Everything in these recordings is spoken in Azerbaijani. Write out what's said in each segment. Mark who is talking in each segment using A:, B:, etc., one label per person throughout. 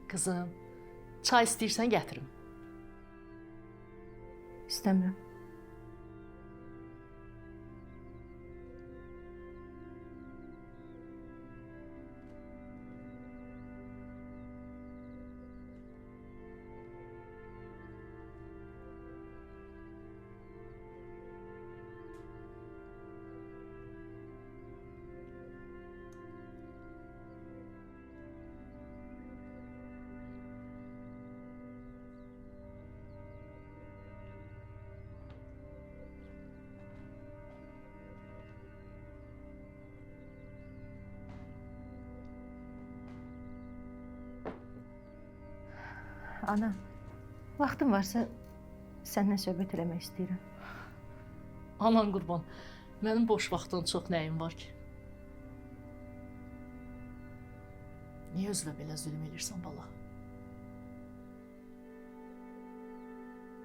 A: Kızım, çay istəyirsən gətirim.
B: İstəmirəm. Ana, vaxtın varsa səninlə söhbət eləmək istəyirəm.
A: Anan qurban, mənim boş vaxtın çox nəyim var ki? Niyə özünə belə zülm edirsən bala?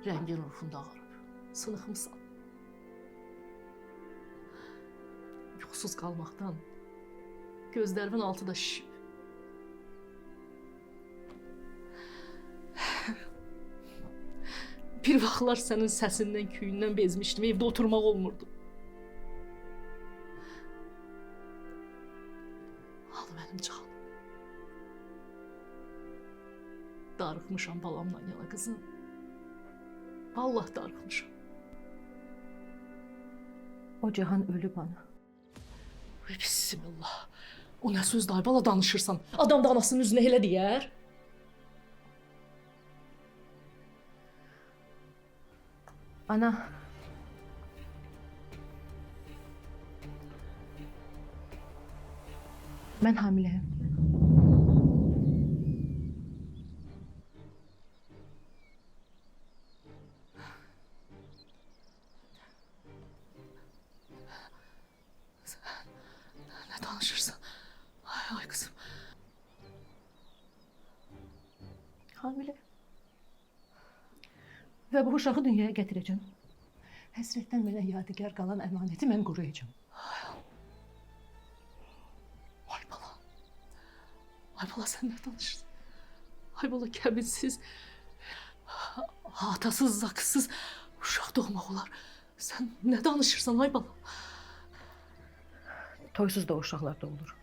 A: Rəngin ruhunda ağarıb, sınıxmısan. Yuxusuz qalmaqdan gözlərimin altı da şişib. Bir vaxtlar sənin səsindən, küyündən bezmişdim, evdə oturmaq olmurdu. Al mənim canım. Darıxmışam balamla yana qızım. Allah darıxmışam.
B: O Cihan ölüb ana.
A: Bismillah. O nə sözdür, ay bala danışırsan? Adam da anasının üzünə elə deyər.
B: Ana. Mən hamiləyəm.
A: Nə danışırsan? Ay kızım.
B: Hamilə. Və bu uşağı dünyaya gətirəcəm. Həsrətdən mənə yadigar qalan əmanəti mən qoruyacağım.
A: Ay bala. Ay bala sən nə danışırsan? Ay bala kəbinsiz, atasız, zakısız uşaq doğmaq olar. Sən nə danışırsan ay bala?
B: Toysuz da uşaqlar doğulur.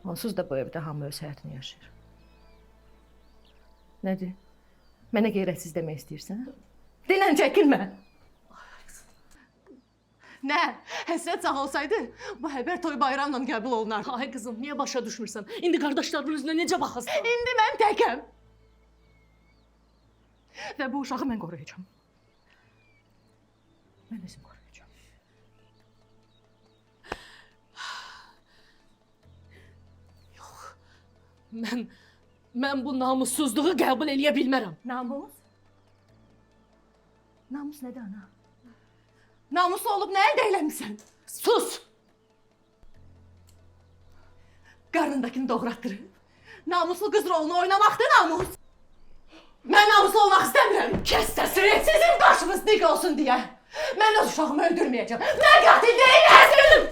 B: Onsuz da bu evdə hamı öz həyatını yaşayır. Nədir? Mənə qeyrətsiz demək istəyirsən? Dilən çəkilmə!
C: Nə? Həsrət sağ olsaydı, bu xəbər toy bayramla qəbul olunardı.
A: Ay qızım, niyə başa düşmürsən? İndi qardaşlarının üzünə necə baxasın?
C: İndi mən təkəm.
B: Və bu uşağı mən qoruyacağım. Mən özüm qoruyacağım.
A: Yox, mən bu namussuzluğu qəbul eləyə bilmərəm.
B: Namus? Namus nədir ana?
C: Namuslu olub nə əldə eləmisən?
A: Sus!
C: Qarnındakını doğratdırıb. Namuslu qız rolunu oynamaqdır namus. Mən namuslu olmaq istəmirəm.
A: Kəs səsini!
C: Sizin başınız dik olsun deyə. Mən öz uşağımı öldürməyəcəm. Mən qatil deyiləm.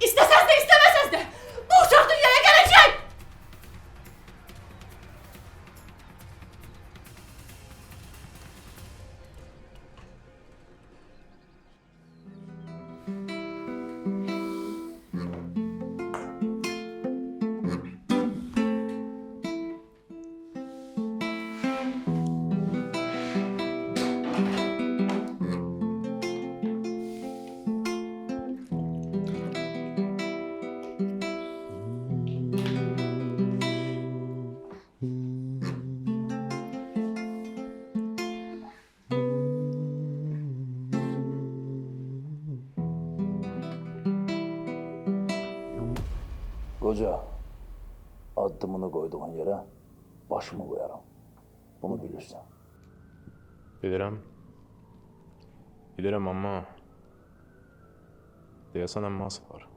C: İstəsəz də, istəməsəz də bu uşaq dünyaya gələcək.
D: Koca, adımını koyduğun yere başımı koyarım. Bunu bilirsen.
E: Bilirəm amma deyəsən əmması var.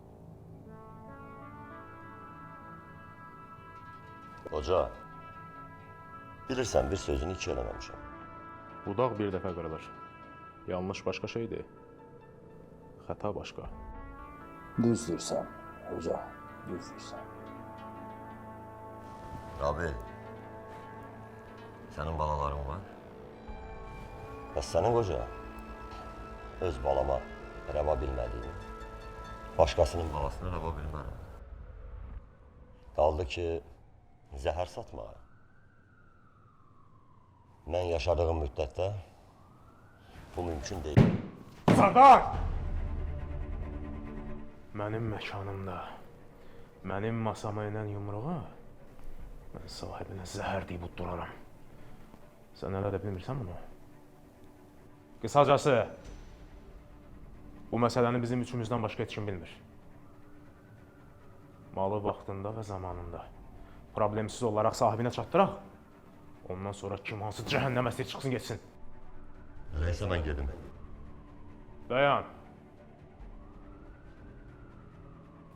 F: Hoca, bilirsən bir sözünü iki eləməmişəm.
E: Budaq bir dəfə qırılır. Yanlış başqa şeydir. Xəta başqa.
D: Düz deyirsən, hoca, düz deyirsən.
F: Qabil, sənin balaların var. Bəs sənin qoca, öz balama rəva bilmədiyini, başqasının balasını rəva bilmərəm. Qaldı ki, zəhər satma. Mən yaşadığım müddətdə bu mümkün deyil.
E: Sardar! Mənim məkanımda, mənim masama inən yumruğa mən sahibinə zəhər deyib udduraram. Sən hələ də bilmirsən bunu? Qısacası, bu məsələni bizim üçümüzdən başqa heç kim bilmir. Malı vaxtında və zamanında problemsiz olaraq sahibinə çatdıraq. Ondan sonra kim hansı cəhənnəmə istəyir çıxsın geçsin.
F: Neyse mən gedim.
E: Dayan.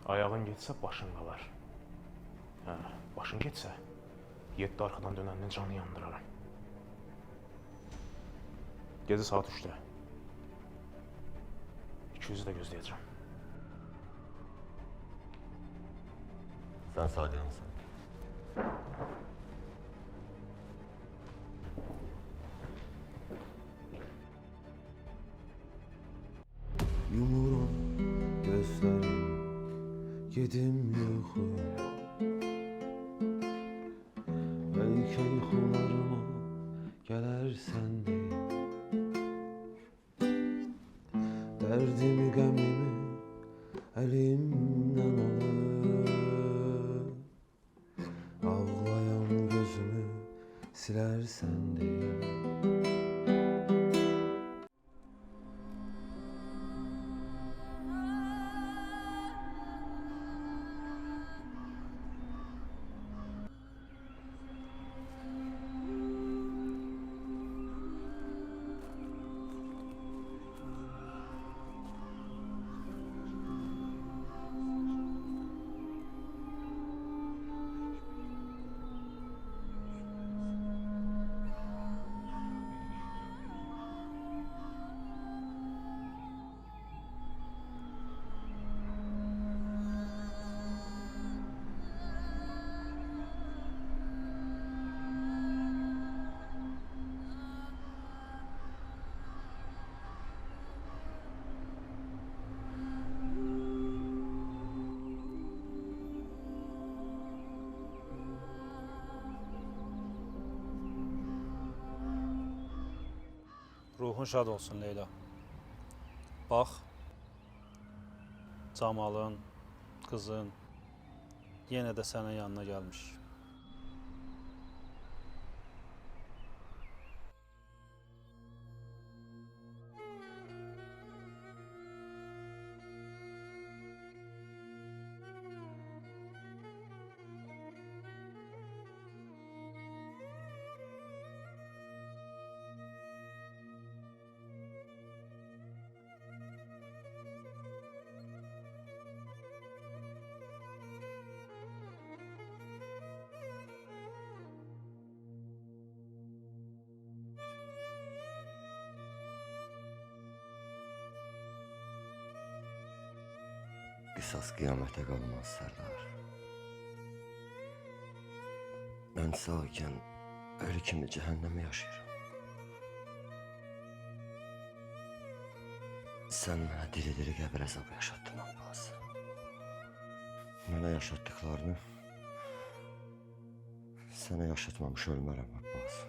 E: Ayağın getsə başın qalar. Hə, başın getsə 7 arxadan dönənin canı yandıraram. Gecə saat 3-də. 200-ü də gözləyəcəm.
F: Sən sağlayansan.
G: Yumuram gözlerim, yedim yuxuya. Belki yuxularıma gələrsən deyə. Dərdimi, qəmimi əlimdən alır. Ağlayan gözümü silərsən deyə.
H: Ruhun şad olsun Leyla. Bax, Camalın, qızın yenə də sənin yanına gəlmiş.
F: qisas qiyamətə qalmaz Sərdar. Mən sağ ikən ölü kimi cəhənnəmi yaşayıram. Sən mənə diri-diri qəbir əzabı yaşatdın Abbas. Mənə yaşatdıqlarını sənə yaşatmamış ölmərəm Abbas.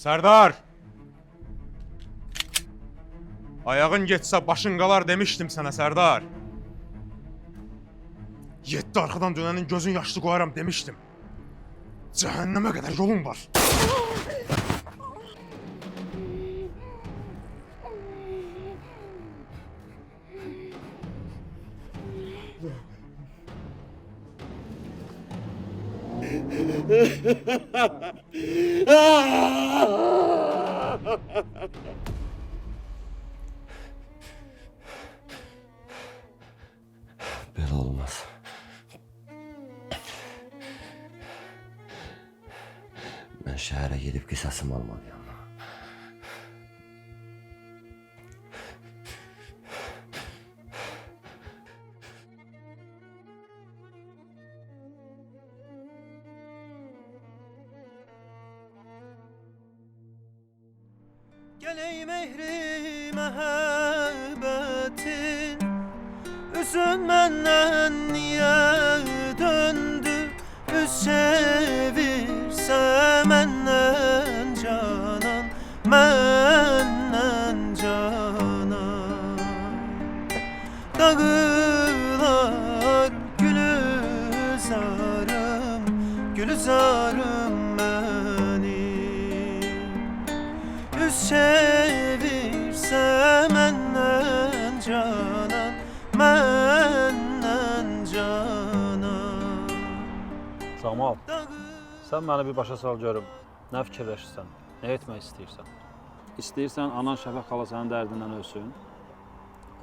E: Sərdar! Ayağın getsə başın qalar demişdim sənə Sərdar. 7 arxadan dönənin gözün yaşlı qoyaram demişdim. Cəhənnəmə qədər yolun var.
F: Belə olmaz. Mən şəhərə gedib qisasımı almalıyam.
I: Gələk mehri məhəbbətin üzün məndən niyə döndü? Üz çevirsə məndən canan, məndən canan. Dağılar gülüzarım, gülüzarım mənim. Üz çevirsə məndən canan, məndən canan.
H: Camal, sən məni bir başa sal görüm. Nə fikirləşirsən? Nə etmək istəyirsən? İstəyirsən anan Şəfəq xala sənin dərdindən ölsün.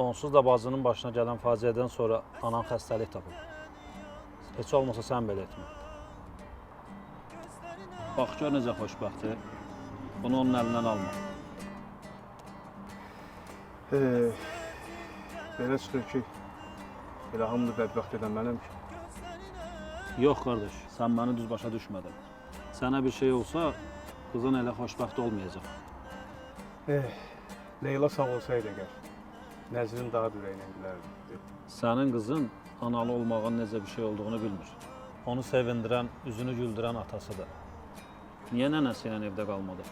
H: Onsuz da bacının başına gələn faciədən sonra anan xəstəlik tapıb. Heç olmasa sən belə etmə. Bax gör necə xoşbəxtdir. Bunu onun əlindən alma.
J: Belə çıxır ki, elə hamını bədbəxt edən mənəm ki.
H: Yox qardaş, sən məni düz başa düşmədin. Sənə bir şey olsa, qızın elə xoşbəxt olmayacaq.
J: Leyla sağ olsaydı əgər, Nəzrin daha ürəyinə gülərdi.
H: Sənin qızın analı olmağın necə bir şey olduğunu bilmir. Onu sevindirən, üzünü güldürən atasıdır. Niyə nənəsi ilə evdə qalmadı?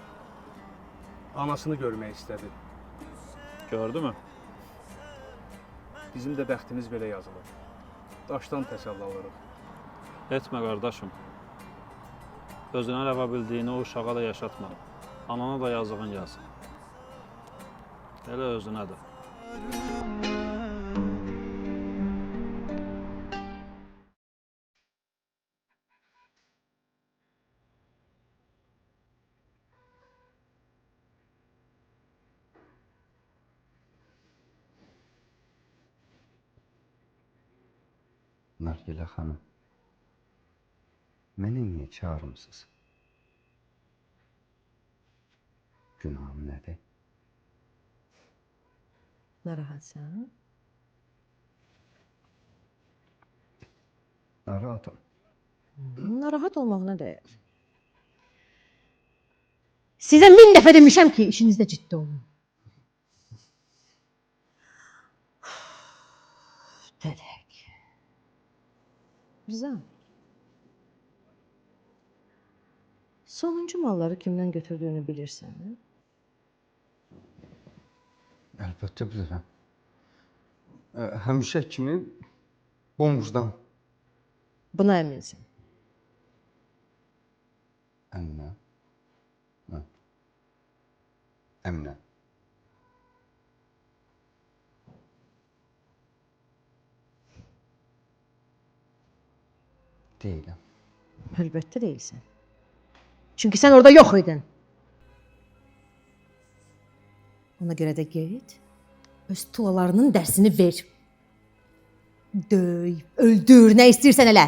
J: Anasını görmək istədi.
H: Gördü mü?
J: Bizim də bəxtimiz belə yazılır. Daşdan təsəlli alırıq.
H: Etmə qardaşım. Özünə rəva bildiyini o uşağa da yaşatma. Anana da yazığın yazsın. Elə özünə də.
K: Nargilə xanım, məni niyə çağırmısınız? Günahım nədir?
B: Narahatsan?
K: Narahatım.
B: Narahat olmağına dəyər. Sizə 1000 dəfə demişəm ki, işinizdə ciddi olun. Dədək. Rıza. Sonuncu malları kimdən götürdüyünü bilirsən, mi?
K: Əlbəttə bilirəm. Həmişə kimi bomuzdan.
B: Buna əminsən.
K: Əminəm. Əminəm. Deyiləm.
C: Əlbəttə deyilsən. Çünki sən orada yox idin. Ona görə də get, öz tulalarının dərsini ver. Döy, öldür, nə istəyirsən elə.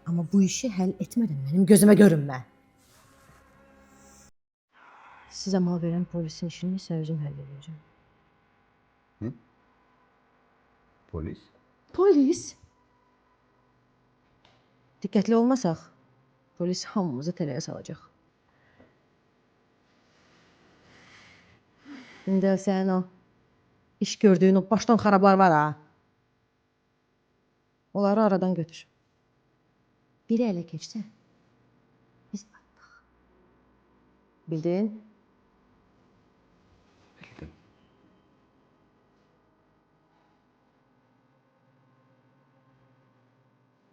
C: Amma bu işi həll etmədən mənim gözümə görünmə. Sizə mal verən polisin işini isə özüm həll edəcəm.
K: Polis?
C: Polis? Diqqətli olmasaq, polis hamımızı tələyə salacaq. İndi sənin o iş gördüyün o başdan xarablar var ha. Onları aradan götür. Biri ələ keçsə, biz batdıq. Bildin?
K: Bildim.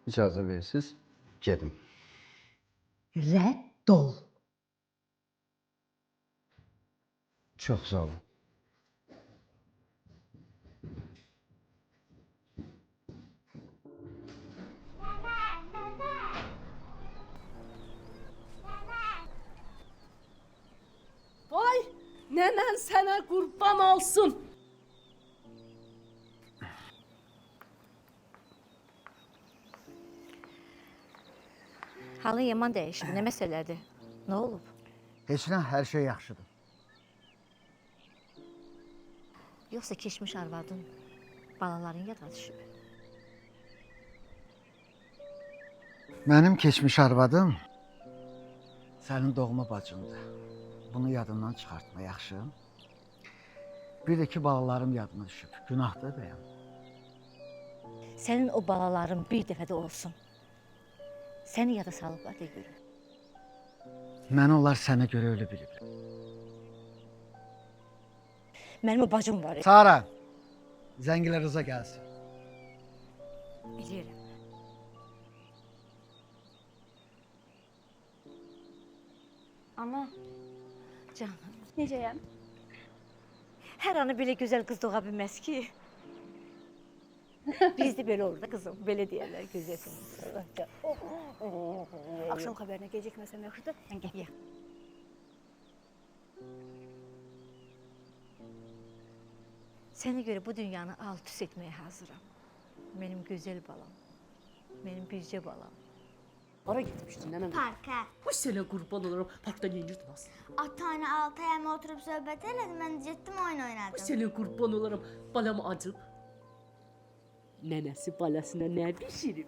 K: İcazə verirsiniz, gedim.
C: Rədd ol.
K: Çox sağ olun.
A: Vay, nenen sana kurban olsun.
B: Halın yaman dəyişib. Nə məsələdir? Nə olub?
L: Heç nə, hər şey yaxşıdır.
B: Yoxsa keçmiş arvadın, balaların yadına düşüb?
L: Mənim keçmiş arvadım sənin doğma bacındır. Bunu yadından çıxartma, yaxşı? Bir də ki, balalarım yadına düşüb. Günahdır bəyəm.
B: Sənin o balaların bir dəfə də olsun. Səni yada salıblar da görür.
L: Məni onlar sənə görə ölü bilib.
B: Mənim o bacım var.
L: Sara, zəngilə Rıza gəlsin.
B: Bilirəm. Ana, canım, necəyəm? Hər anı belə gözəl qız doğa bilməz ki. Bizdə belə olur da qızım, belə deyərlər gözəlsin. Akşam xəbərinə gecikməsəm yaxşıdır, mən gəl. Sənə görə bu dünyanı alt-üst etməyə hazıram. Mənim gözəl balam, mənim bircə balam.
A: Ara gitmiştin nenen?
M: Parka.
A: Bu sene kurban olurum. Parkta yenirdin aslında.
M: Ata-ana 6 ayağıma oturup söhbət elədim. Mən getdim oyun
A: Bu
M: oynadım.
A: sene kurban olurum. Balam acıb. Nenesi balasına ne pişirip?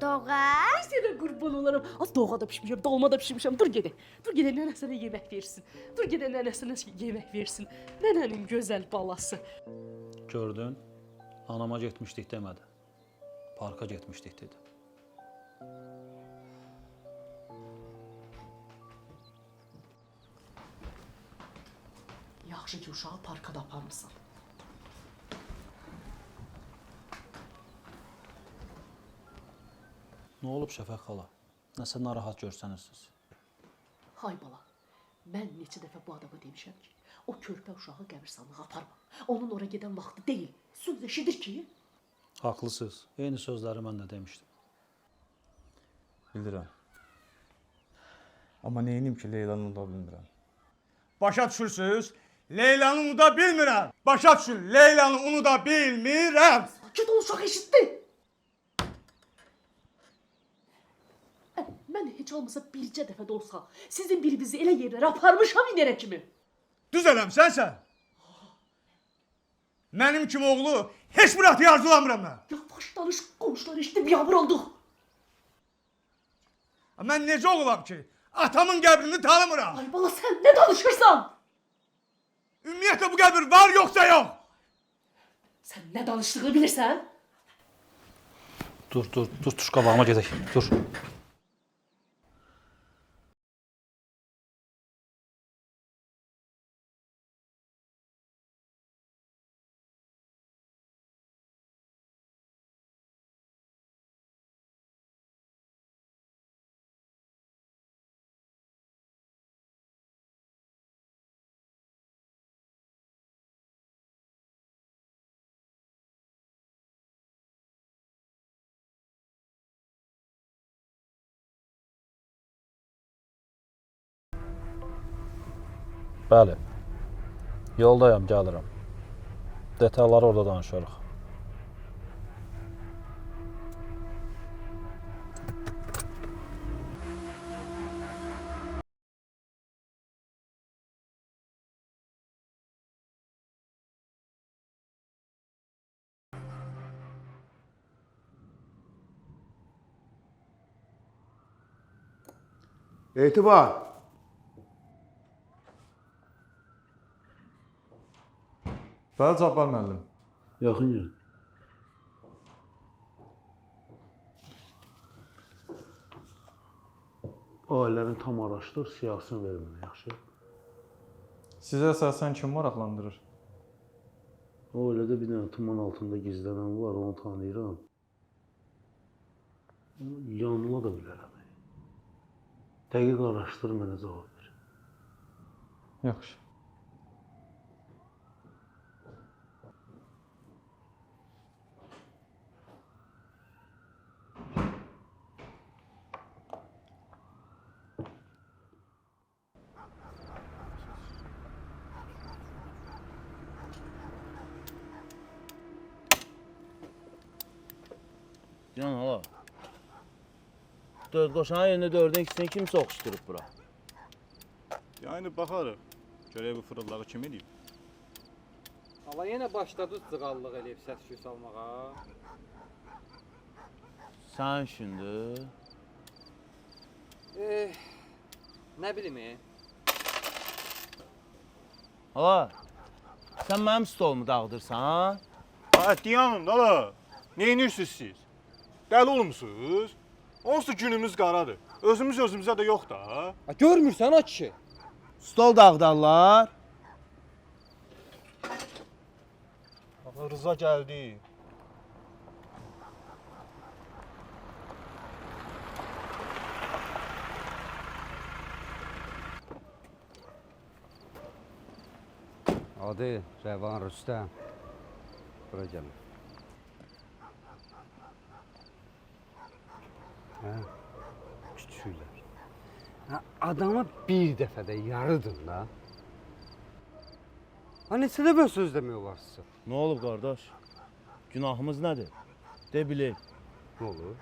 M: Doğa.
A: Bu sene kurban olurum. Az doğada da pişmişim, dolma da pişmişim. Dur gede. Dur gede nenesine yemek versin. Dur gede nenesine yemek versin. Nenenin güzel balası.
H: Gördün, anama getmişdik demədi. Parka getmişdik dedi.
A: Yaxşı ki uşağı parka da aparmısan.
H: Nə olub Şəfəq xala? Nəsə narahat görsənirsiniz?
A: Hay bala, mən neçə dəfə bu adama demişəm ki, o körpə uşağı qəbirstanlığa aparma. Onun ora gedən vaxtı deyil. Sözləşidir ki...
H: Haqlısınız. Eyni sözləri mən də demişdim.
J: Bilirəm. Amma neynim ki, Leylanı unuda bilmirəm. Başa düşürsünüz? Leylanı unuda bilmirəm. Başa düşün, Leylanı unuda bilmirəm.
A: Sakin ol, uşaq eşitdi. Mən heç olmasa bircə dəfə də olsa sizin birinizi elə yerlərə aparmışam inərə kimi.
J: Düz eləmsən sən. Mənim kimi oğlu heç bir atı arzulamıram mən.
A: Yavaş danış, qonşular eşitdi, biyabır olduq.
J: Mən necə oğulam ki? Atamın qəbrini tanımıram.
A: Ay bala, sən nə danışırsan?
J: Ümumiyyətlə bu qəbir var yoxsa yox?
A: Sən nə danışdığını bilirsən?
H: Dur, tuş qabağıma gedək. Dur. Bəli. Yoldayam, gəlirəm. Detalları orada danışarıq.
J: Etibar. Bəli Cabbar müəllim.
G: Yaxın gəl. Ailələrini tam araşdır, siyahısını ver mənə, yaxşı?
J: Sizə əsasən kim maraqlandırır?
G: O ailədə bir dənə tuman altında gizlənən var, onu tanıyıram. Yanıla da bilərəm. Dəqiq araşdır, mənə cavab ver.
J: Yaxşı.
I: Can hala. Dörd qoşanın yerində dördün ikisini kim soxuşdurub bura?
J: Yəni baxarıq. Görək bu fırıldağı kim edib?
N: Hala yenə başladı cığallıq eləyib səs-küy salmağa.
I: Sən şimdi.
N: Nə bilim
I: Hala, sən mənim stolumu dağıdırsan?
J: Ha, diyanın da la. Neyinirsiniz siz? Dəli olmuşsunuz? Onsuz da günümüz qaradır. Özümüz özümüzə də yox da.
N: Görmürsən o kişi?
I: Stol dağıdarlar.
J: Ağa Rıza gəldi.
K: Adı Rəvan Rüstəm. Bura gəlin. Hə, küçüklər. Hə, adamı bir dəfədə yarıdın da. Ha, neçə dəfə söz demək olar sizə?
I: Nə olub qardaş? Günahımız nədir? De bilək.
K: Nə olur?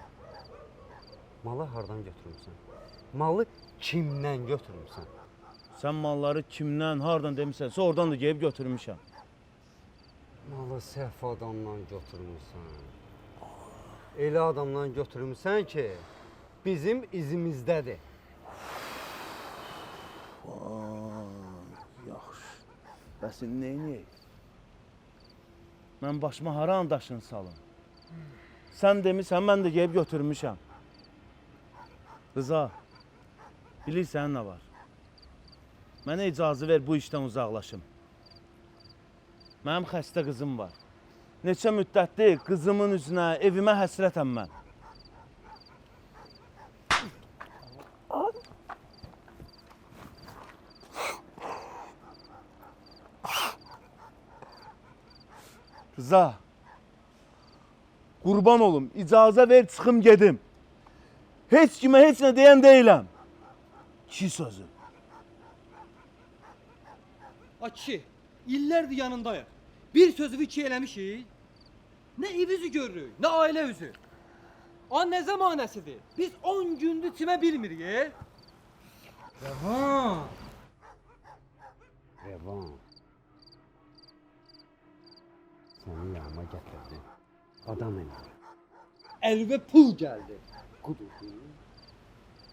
K: Malı hardan götürmüsən? Malı kimdən götürmüsən?
I: Sən malları kimdən, hardan demisənsə, oradan da gəlib götürmüşəm.
K: Malı səhv adamdan götürmüsən. Elə adamdan götürmüsən ki, bizim izimizdədir.
I: Yaxşı. Bəs indi neyniyək? Mən başıma haran daşını salım? Sən demisən, mən də gəlib götürmüşəm. Rıza, bilirsən nə var? Mənə icazə ver bu işdən uzaqlaşım. Mənim xəstə qızım var. Neçə müddətdir qızımın üzünə, evimə həsrətəm mən. Rıza, qurban olum, icazə ver çıxım gedim. Heç kimə heç nə deyən deyiləm. Ki sözü.
N: A kişi, illərdir yanındayıq. Bir sözü iki eləmişik. Nə ev üzü görürük, nə ailə üzü. A nə zamanəsidir? Biz 10 gündür çimə bilmirik.
K: Rəvan! Rəvan! Səni yanıma gətirdi. Adam elə. Əlvə pul gəldi. Qudurdu.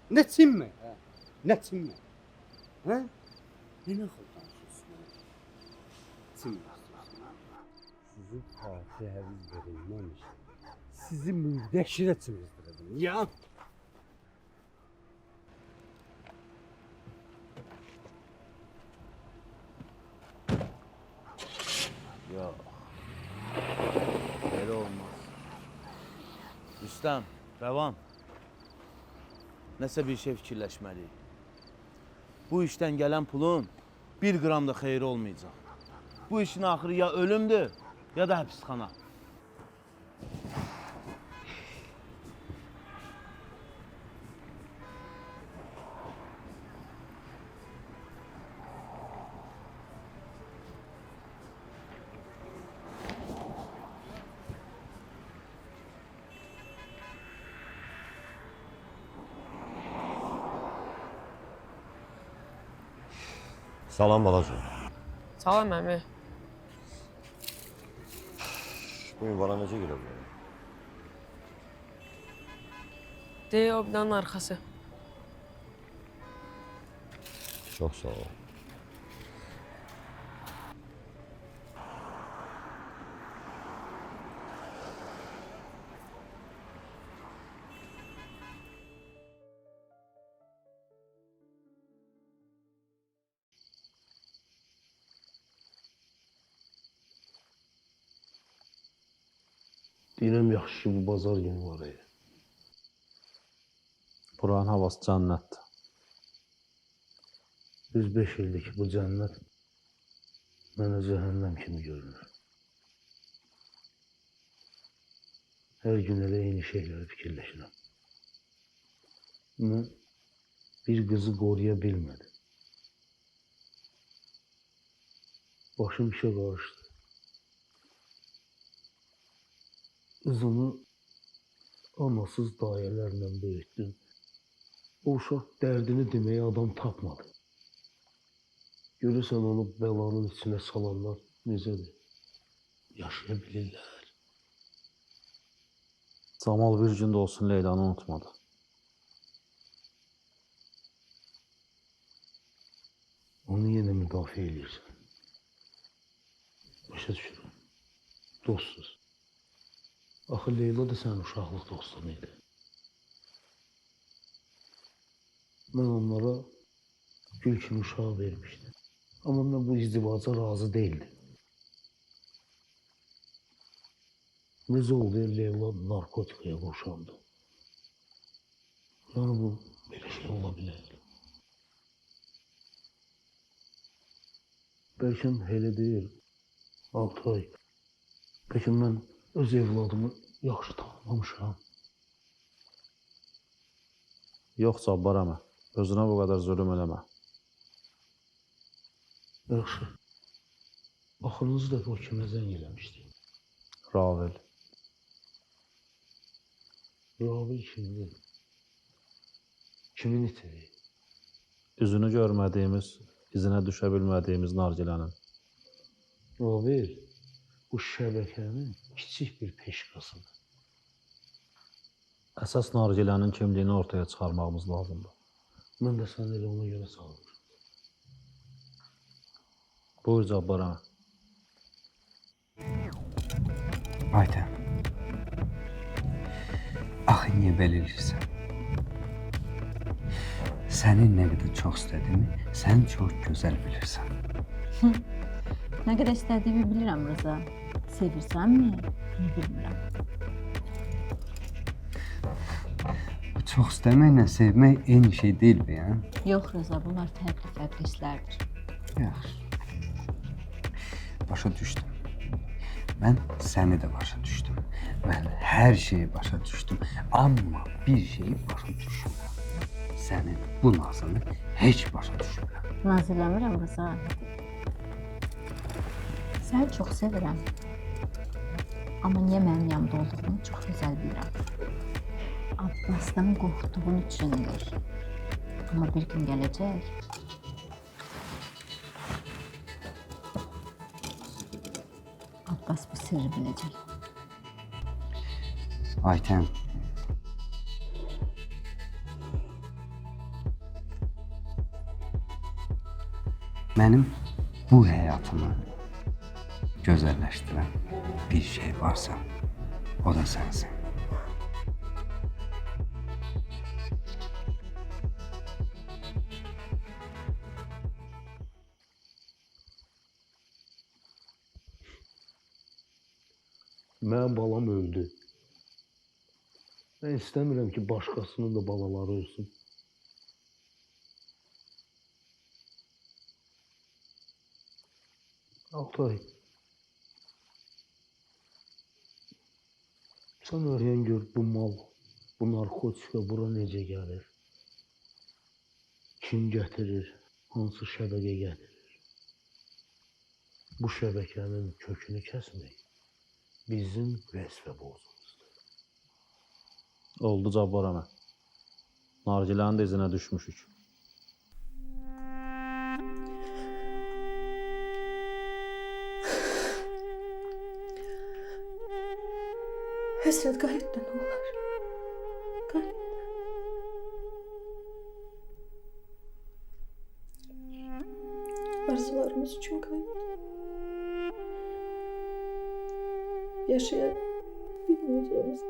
K: Nə çinmə? Nə çinmə? Hə? Nə xıldansınız? Çinmə. Sizin fatihəniz verilməmiş. Sizi mürdəşirə çimizdirdim. Ya!
I: Yox. Belə olmaz. Rüstəm, Rəvan. Nəsə bir şey fikirləşməliyik. Bu işdən gələn pulun 1 qram da xeyri olmayacaq. Bu işin axırı ya ölümdür, ya da həbsxana.
F: Salam balacığım.
C: Salam əmi.
F: Bu ünvana necə girə bilərəm?
C: Deyə o binanın arxası.
F: Çox sağ ol.
G: Deyirəm yaxşı ki, bu bazar günü var ya.
H: Buranın havası cənnətdir.
G: Düz 5 ildir ki, bu cənnət mənə cəhənnəm kimi görünür. Hər gün elə eyni şeyləri fikirləşirəm. Mən bir qızı qoruya bilmədim. Başım işə qarışdı. Qızımı anasız dayələrlə böyütdüm. O uşaq dərdini deməyə adam tapmadı. Görürsən onu bəlanın içinə salanlar necədir? Yaşaya bilirlər.
H: Camal bir gün də olsun Leylanı unutmadı.
G: Onu yenə müdafiə edirsən. Başa düşürəm. Dostsuz. Axı Leyla da sənin uşaqlıq dostun idi. Mən onlara gül kimi uşaq vermişdim. Amma mən bu izdivaca razı değildim. Necə oldu Leyla narkotikaya qoşandı? Yəni bu belə şey ola bilər. Bəlkə elə deyil. 6 ay. Bəlkə mən öz evladımı yaxşı tanımamışam.
H: Yox Cabbar əmi, özünə bu qədər zülüm eləmə.
G: Yaxşı. Axırıncı dəfə o kimə zəng eləmişdi?
H: Ravel.
G: Ravel kimdir? Kimin itiri?
H: Üzünü görmədiyimiz, izinə düşə bilmədiyimiz nargilənin.
G: Ravel, bu şəbəkənin kiçik bir peşkasıdır.
H: Əsas nargilənin kimliyini ortaya çıxarmağımız lazımdır.
G: Mən də səni elə ona görə sağlayıram.
H: Buyur Cabbar əmi.
K: Ayten. Axı niyə belə edirsən? Sənin nə qədər çox istədiyimi sən çox gözəl bilirsən.
B: Nə qədər istədiyimi bilirəm Rıza. Sevirsənmi? Bunu bilmirəm.
K: Bu çox istəməklə sevmək eyni şey deyil be ya.
B: Yox Rıza, bunlar fərqli hisslərdir.
K: Yaxşı. Başa düşdüm. Mən səni də başa düşdüm. Mən hər şeyi başa düşdüm. Amma bir şeyi başa düşmürəm. Sənin bu nazını heç başa düşmürəm.
B: Naz eləmirəm Rıza. Səni çox sevirəm. Amma niyə mənim yanımda olduğunu çox gözəl bilirəm. Abbasdan qorxduğun üçündür. Amma bir gün gələcək. Abbas bu sirri biləcək.
K: Ayten. Mənim bu həyatımı gözəlləşdirən bir şey varsa, o da sənsin.
G: Mənim balam öldü. Mən istəmirəm ki, başqasının da balaları ölsün. Altay. Sən öyrən gör bu mal, bu narkotika bura necə gəlir? Kim gətirir? Hansı şəbəkə gətirir? Bu şəbəkənin kökünü kəsmək bizim vəzifə borcumuzdur.
H: Oldu Cabbar əmi. Nargilənin də izinə düşmüşük.
A: Həsrət qayıt da nə olar? Qayıt. Arzularımız üçün qayıt. Yaşaya bilmeyeceğimiz,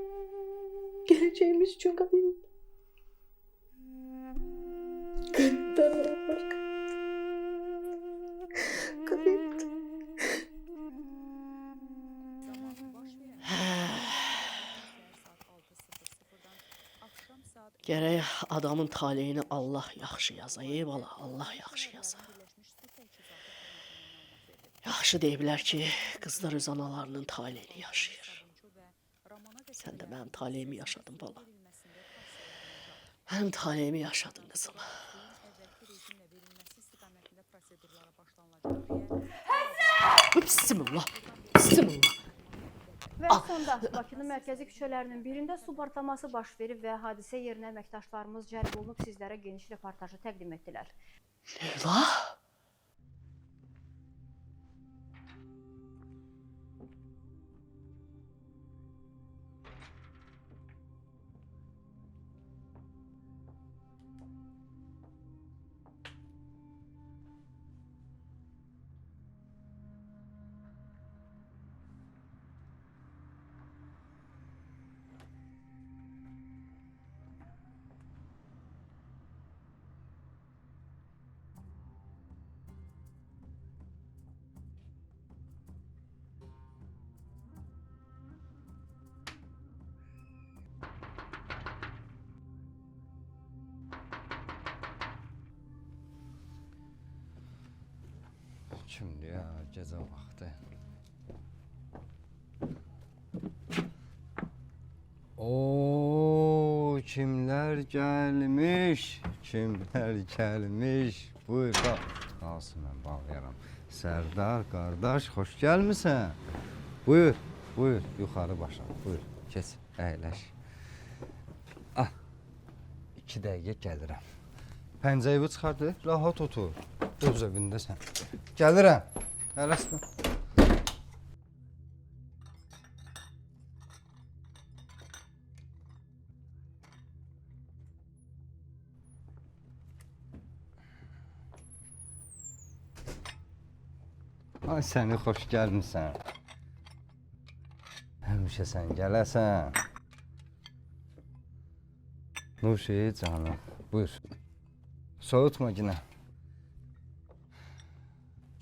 A: geleceğimiz için kayıp. Kayıptan var. Kayıp. Gərək adamın taleyini Allah yaxşı yaza, eyvallah, Allah yaxşı yaza. Yaxşı deyiblər ki, qızlar öz analarının taleyini yaşayır. Sən də mənim taleyimi yaşadın bala. Mənim taleyimi yaşadın qızım. Bismillah, bismillah.
O: Və sonda Bakının mərkəzi küçələrinin birində su partlaması baş verib və hadisə yerinə əməkdaşlarımız cəlb olunub sizlərə geniş reportajı təqdim etdilər.
A: Leyla?
K: Kimdir ya, gecə vaxtı. Oo, kimlər gəlmiş, kimlər gəlmiş. Buyur, bax. Qalsın, mən bağlayaram. Sərdar, qardaş, xoş gəlmisən. Buyur, buyur, yuxarı başa. Buyur, keç, əyləş. Ah, 2 dəqiqə gəlirəm. Pəncəyi çıxardı, rahat otur. Öz evindəsən. Gəlirəm. Tələsmə. Ay, səni xoş gəlmisən. Həmişə sən gələsən. Nuşi canım, buyur. Soğutma yine.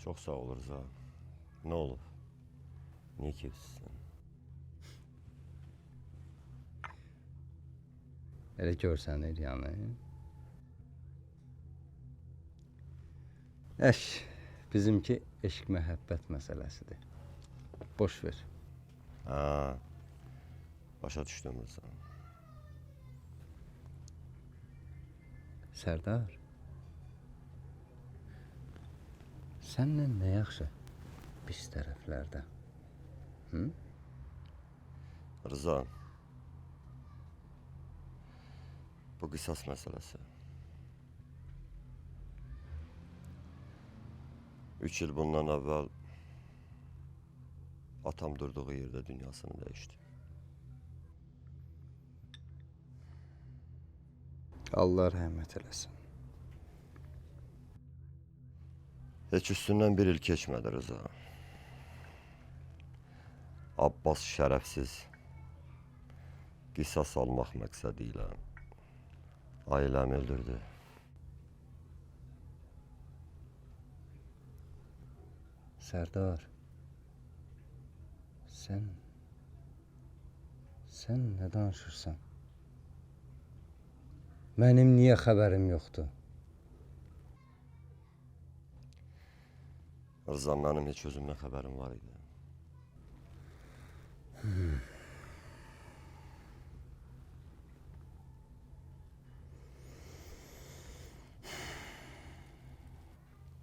F: Çok sağ ol Rıza. Ne olub? Niye keyifsizsin?
K: Elə görsənir yani. Bizimki eşq məhəbbət məsələsidir. Boş ver.
F: Ha, başa düşdüm Rıza.
K: Sərdar, səndən nə yaxşı pis tərəflərdə? Hı?
F: Rıza, bu qisas məsələsi. 3 il bundan əvvəl atam durduğu yerdə dünyasını dəyişdi.
K: Allah rəhmət eləsin.
F: Heç üstündən 1 il keçmədi Rıza. Abbas şərəfsiz qisas almaq məqsədi ilə ailəmi öldürdü.
K: Sərdar, sən nə danışırsan? Mənim niyə xəbərim yoxdur?
F: Rıza, mənim heç özümdən xəbərim var idi.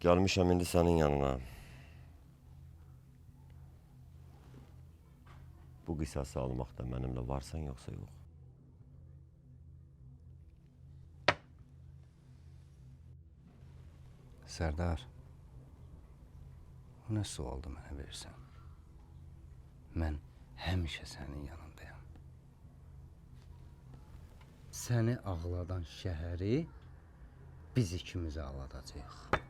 F: Gəlmişəm indi sənin yanına. Bu qisası almaqda mənimlə varsan yoxsa yox?
K: Sərdar, bu nə sualdı mənə verirsən? Mən həmişə sənin yanındayam. Səni ağladan şəhəri biz ikimiz ağladacağıq.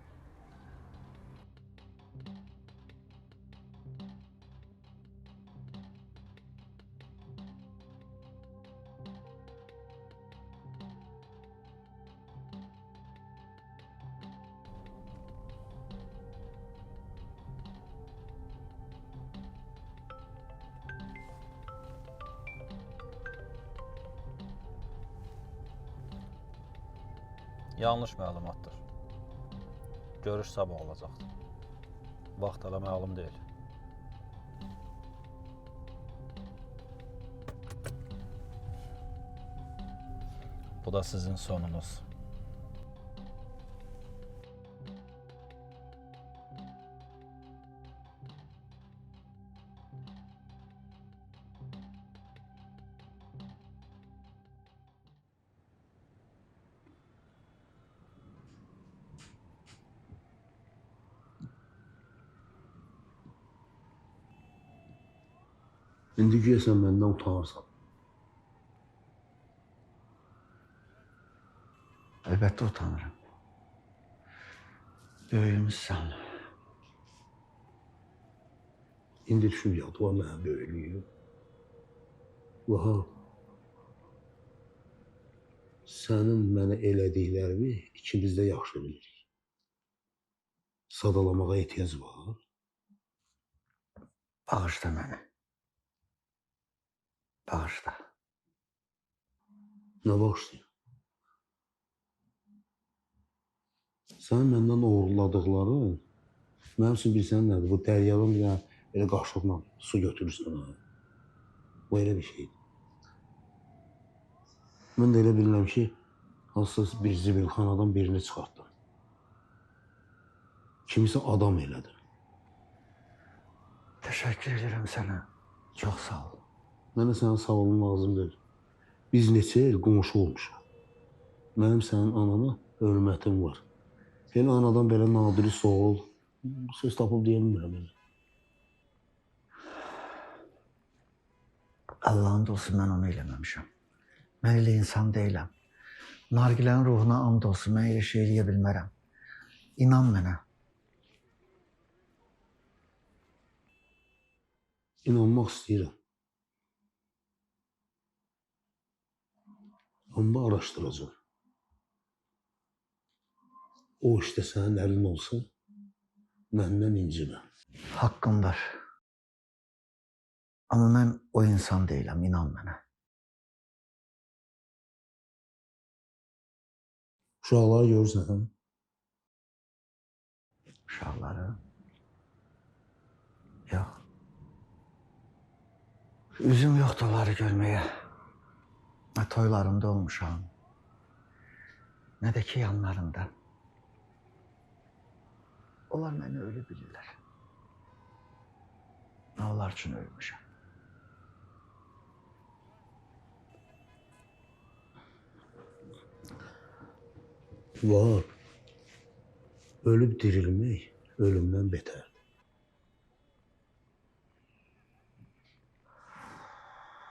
H: Yanlış məlumatdır. Görüş sabah olacaqdır. Vaxt hələ məlum deyil. Bu da sizin sonunuz.
G: İndi güya sən məndən utanırsan.
L: Əlbəttə utanırım. Böyüyümüzsən.
G: İndi düşün yadıma mənə böyülüyü. Vahab, sənin mənə elədiklərimi ikimiz də yaxşı bilirik. Sadalamağa ehtiyac var.
L: Bağışla məni. Bağışla.
G: Nə bağışlayın? Sən məndən uğurladıqların, mənim üçün bilsən nədir? Bu dəryadan bir elə qaşıqla su götürürsən. Bu elə bir şeydir. Mən də elə bilirəm ki, hansız bir zibilxanadan birini çıxartdım. Kimisə adam elədim.
L: Təşəkkür edirəm sənə. Çox sağ ol.
G: Mənə sənin sağolun lazım deyil. Biz neçə il qonşu olmuşuq. Mənim sənin anana hörmətim var. Elə anadan belə nadiri sual, söz tapıb deyə bilmirəm elə.
L: Allah'ın olsun mən onu eləməmişəm. Mən elə insan deyiləm. Nargilənin ruhuna and olsun, mən elə şey eləyə bilmərəm. İnan mənə.
G: İnanmaq istəyirəm. Amma araşdıracağım. O işdə sənin əlin olsa, məndən incimə.
L: Haqqım var. Amma mən o insan deyiləm, inan mənə.
G: Uşaqları görürsən?
L: Uşaqları? Yox. Üzüm yoxdur onları görməyə. Nə toylarında olmuşam, nə də ki yanlarında. Onlar məni ölü bilirlər. Mən onlar üçün ölmüşəm.
G: Var. Ölüb dirilmək ölümdən betərdir.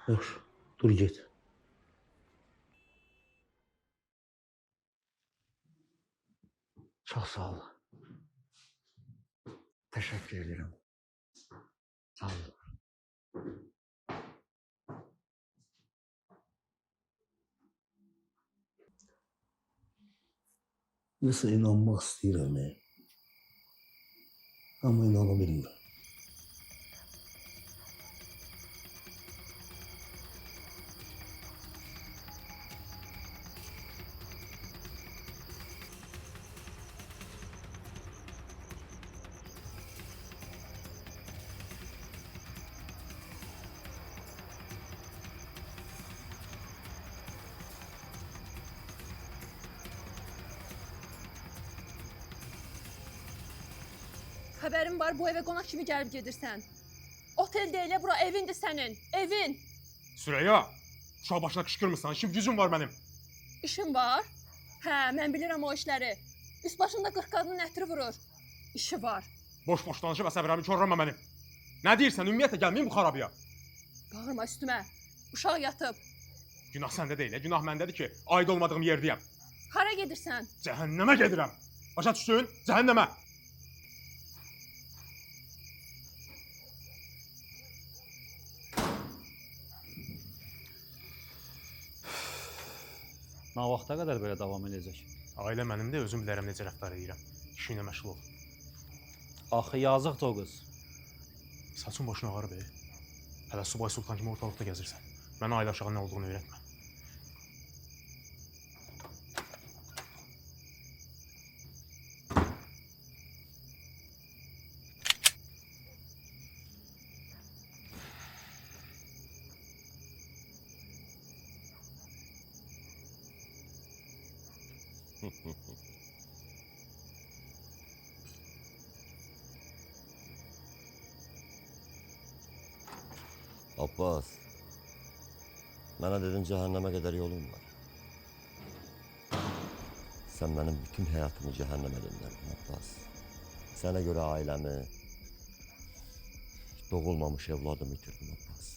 G: Yaxşı, dur get.
L: Çox sağ ol. Təşəkkür edirəm. Sağ ol.
G: Nəsə inanmaq istəyirəm. Amma inana bilmirəm.
P: Xəbərim var, bu evə qonaq kimi gəlib gedirsən. Otel deyil, bura evindir sənin, evin.
E: Süreyya, uşaq başına qışqırmırsan, işim gücüm var mənim.
P: İşin var? Hə, mən bilirəm o işləri. Üst başında 40 qadının ətri vurur. İşi var.
E: Boş-boş danışıb əsəbirəmi korlama mənim. Nə deyirsən, ümumiyyətlə gəlməyin bu xarabıya.
P: Bağırma üstümə. Uşaq yatıb.
E: Günah səndə deyil, günah məndədir ki, aid olmadığım yerdəyəm.
P: Hara gedirsən?
E: Cəhənnəmə gedirəm. Başa düşdün? Cəhənnəmə.
H: Nə vaxta qədər belə davam edəcək?
E: Ailə mənimdir, özüm bilərəm necə rəftar edirəm. İşi ilə məşğul ol.
H: Axı yazıqdır o qız.
E: Saçın başına ağarıb. Hələ Subay Sultan kimi ortalıqda gəzirsən. Mənə ailə aşağı nə olduğunu öyrətmə.
F: Abbas, mənə dedin cəhənnəmə qədər yolum var. Sən mənim bütün həyatımı cəhənnəmə döndərdin Abbas. Sənə görə ailəmi, doğulmamış evladımı itirdim Abbas.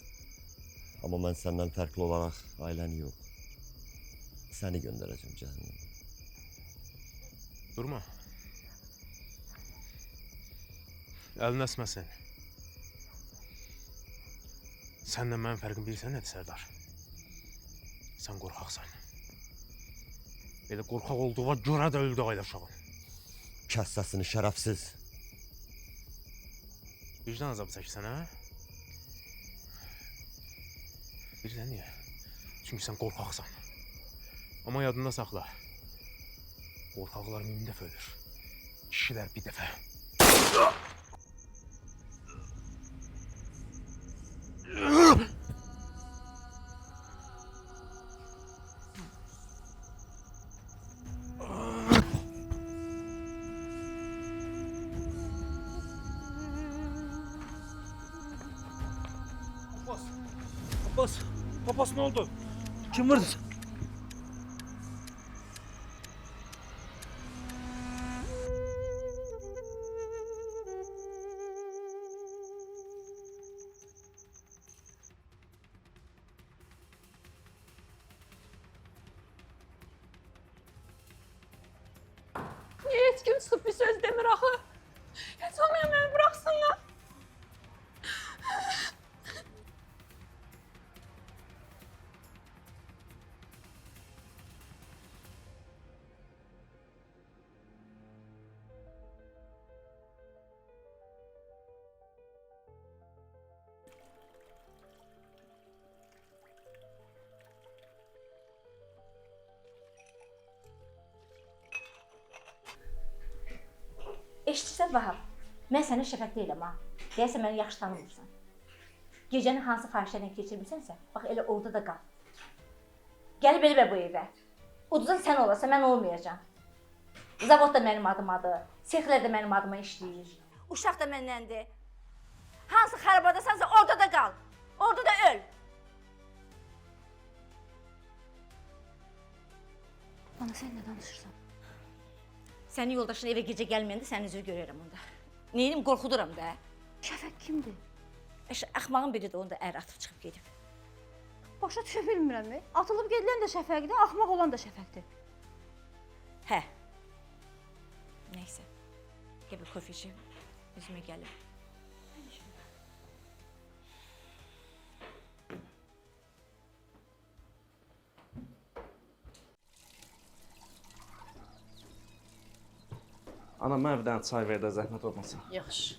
F: Amma mən səndən fərqli olaraq ailəni yox, səni göndərəcəm cəhənnəmə.
E: Durma. Əlin əsməsin. Sənlə mənim fərqim bilirsən nədir Sərdar? Sən qorxaqsan. Belə qorxaq olduğuna görə də öldü ailə uşağın.
F: Kəs səsini şərəfsiz.
E: Vicdan azabı çəkirsən, hə? Bilirsən niyə? Çünki sən qorxaqsan. Amma yadında saxla. Qorxaqlar 1000 dəfə ölür. Kişilər bir dəfə.
H: Abbas nə oldu? Kim vurdu?
P: Niyə heç kim çıxıb bir söz demir axı? Heç olmayan məni buraxsın ya.
B: Eşitirsən Vahab, mən sənə şəfəq deyiləm ha. Deyəsən məni yaxşı tanımırsan. Gecəni hansı fahişədən keçirmisənsə, bax elə orada da qal. Gəlib elə bu evə. Uduzan sən olarsa mən olmayacağam. Zavod da mənim adımadır, sexlər də mənim adıma işləyir. Uşaq da məndəndir. Hansı xarabadasansa orada da qal. Orada da öl.
O: Ana sən nə danışırsan?
B: Sənin yoldaşın evə gecə gəlməyəndə sənin üzrü görərəm onda. Neyim, qorxuduram da.
O: Şəfəq kimdir?
B: Axmağın biridir, onu da ər atıb çıxıb gedib.
O: Başa düşə bilmirəm. Atılıb gedilən də şəfəqdir, axmaq olan da şəfəqdir.
B: Hə. Nəysə. Gəl bir kofe içim. Üzümə gəlim.
I: Ana, mənə bir dənə çay ver də zəhmət olmasın.
A: Yaxşı.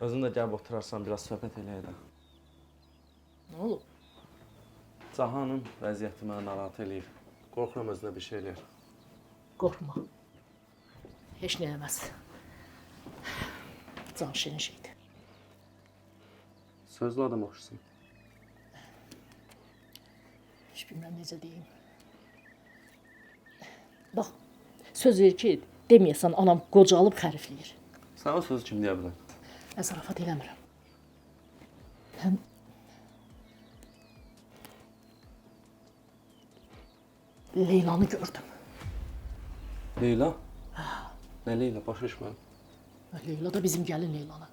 I: Özün də gəlib oturarsan, biraz söhbət eləyək də.
A: Nə olub?
I: Cahanın vəziyyəti mənə narahat eləyir. Qorxuram özünə bir şey eləyər.
A: Qorxma. Heç nə eləməz. Can şirin şeydir.
I: Sözlü adam oxuşsun.
A: Heç bilməm necə deyim. Bax, söz ver ki, deməyəsən anam qocalıb xərifləyir.
I: Sən o sözü kim deyə bilər?
A: Mən zarafat eləmirəm. Mən Leylanı gördüm.
I: Leyla? Nə Leyla? Başa düşmədim.
A: Leyla da bizim gəlin Leylanı.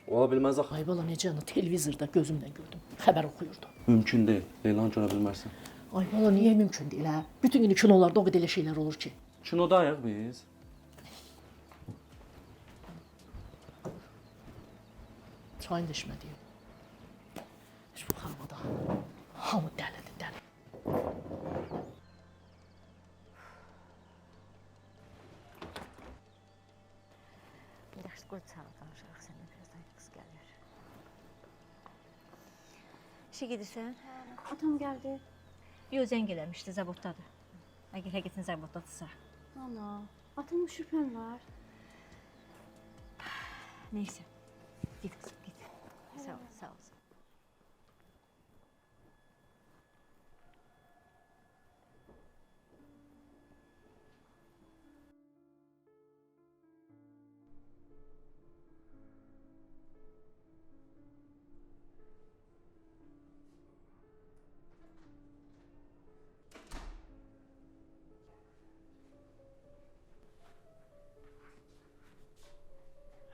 Q: Ola bilməz axı.
A: Ay bala necə ana televizorda gözümlə gördüm. Xəbər oxuyurdu.
Q: Mümkün deyil. Leylanı görə bilmərsən.
A: Ay bala niyə mümkün deyil hə? Bütün gün kinolarda o qədər elə şeylər olur ki.
Q: Kinodayıq biz.
A: Çayını da içmədiyim. Şu bu havada hamı dəlidir, dəli.
B: Yaxşı, qoy çağır danışarıq sənə birazdan qız gəlir. İşə gedirsən?
O: Atam gəldi.
B: Yox, zəng eləmişdi, zavoddadır. Əgər həqiqətən zavoddadırsa.
O: Ana, atamın şübhəm var.
B: Neysə, git qızım, git. Sağ ol, sağ ol.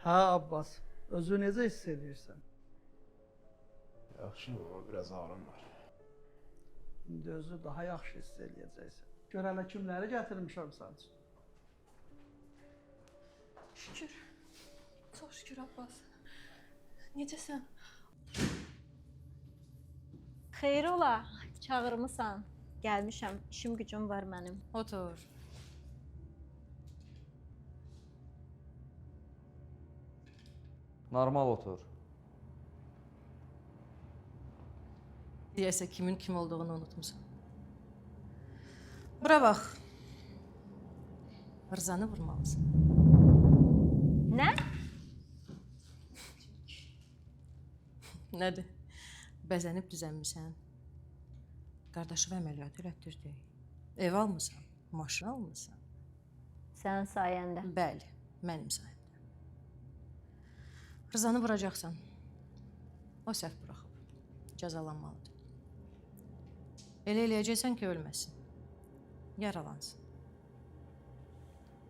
L: Hə Abbas, özü necə hiss edirsən?
E: Yaxşı, o biraz ağrım var.
L: İndi özü daha yaxşı hiss eləyəcəksən. Gör hələ kimləri gətirmişəm sən üçün.
C: Şükür. Çox şükür Abbas. Necəsən?
B: Xeyir ola, çağırmısan. Gəlmişəm, işim gücüm var mənim.
C: Otur.
Q: Normal otur.
C: Deyəsə kimin kim olduğunu unutmusan. Bura bax. Rızanı vurmalısın.
B: Nə?
C: Nədir? Bəzənib düzənmisən. Qardaşı əməliyyatı elətdirdik. Ev almısan, maşın almısan.
B: Sənin sayəndə.
C: Bəli, mənim sayəmdə. Rızanı vuracaqsan. O səhv buraxıb. Cəzalanmalıdır. Elə eləyəcəksən ki, ölməsin. Yaralansın.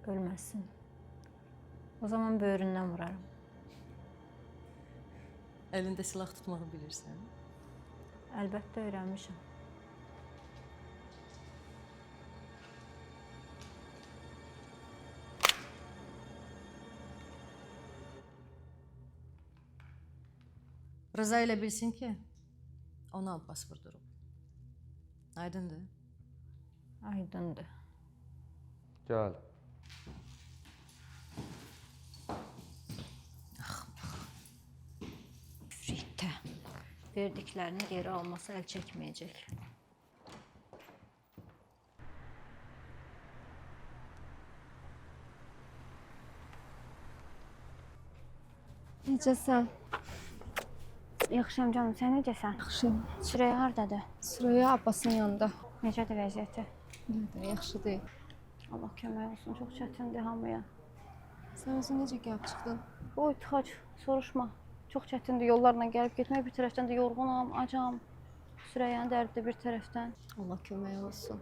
B: Ölməsin. O zaman böyründən vuraram.
C: Əlində silah tutmağı bilirsən.
B: Əlbəttə öyrənmişəm.
C: Rıza elə bilsin ki, onu Abbas vurdurub. Aydındır?
B: Aydındır.
Q: Gəl.
B: Ritə. Verdiklərini geri alması əl çəkməyəcək.
O: Necəsən? Yaxşıyam canım, sən necəsən? Yaxşıyam. Süreyya hardadır? Süreyya Abbasın yanında. Necədir vəziyyəti? Nədir, yaxşı deyil. Allah kömək olsun, çox çətindir hamıya. Sən özün necə gəlib çıxdın? Oy, tıxac, soruşma. Çox çətindir yollarla gəlib getmək, bir tərəfdən də yorğunam, acam. Süreyyanın dərdi də bir tərəfdən. Allah kömək olsun.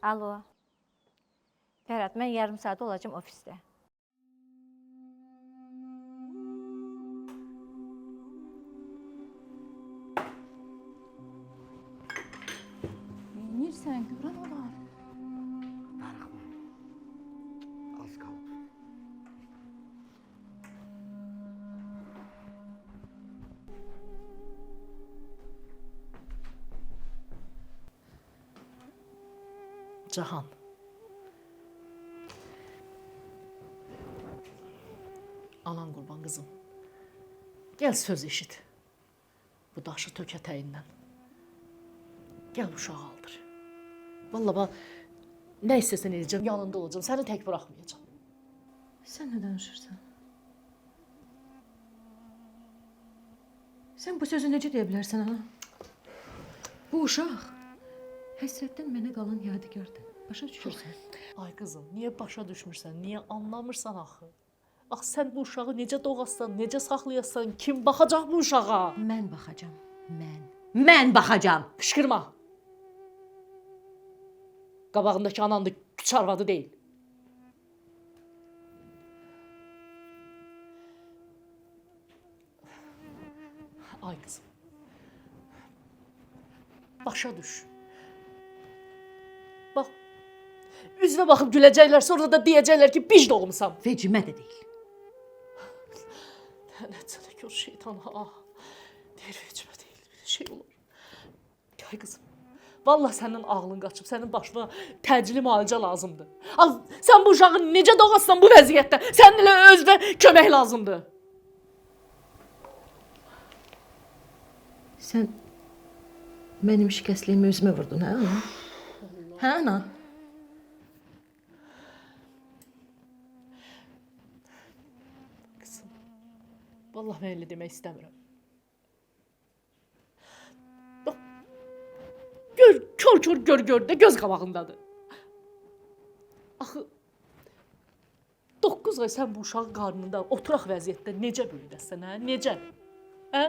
B: Alo. Fərhad, mən yarım saat olacağım ofisdə.
O: Neyirsən, görən olar.
L: Az qalıb.
A: Cahan. Anan qurban qızım. Gəl söz eşit. Bu daşı tök ətəyindən. Gəl uşağı aldır. Vallahi ben nə istəsən edəcəm, yanında olacağım. Səni tək buraxmayacağam.
C: Sən nə danışırsan? Sən bu sözü necə deyə bilərsən, ha? Bu uşaq həsrətdən mənə qalan yadigardır. Başa düşürsən?
A: Ay qızım, niyə başa düşmürsən? Niyə anlamırsan axı? Ax sən bu uşağı necə doğasan, necə saxlayasan, kim baxacaq bu uşağa?
C: Mən baxacam. Mən baxacam.
A: Qışqırma. Qabağındakı anan da küç arvadı deyil. Ay qızım. Başa düş. Bax, üzünə baxıb güləcəklər, sonra da deyəcəklər ki, bic doğmusan.
C: Vecimə də deyil.
A: Lənət sənə gör şeytan ha. Deyir vecimə deyil, bir şey olur. Ay qızım, vallahi sənin ağlın qaçıb, sənin başına təcili müalicə lazımdır. Az, sən bu uşağı necə doğasan bu vəziyyətdə? Sənin elə özünə kömək lazımdır.
C: Sən mənim şikəstliyimi üzümə vurdun, hə ana? Hə ana?
A: Qızım, vallahi mən elə demək istəmirəm. Bax, kör də göz qabağındadır. Axı 9 ay sən bu uşağın qarnında oturaq vəziyyətdə necə böyüdəsən, hə? Necə? Hə?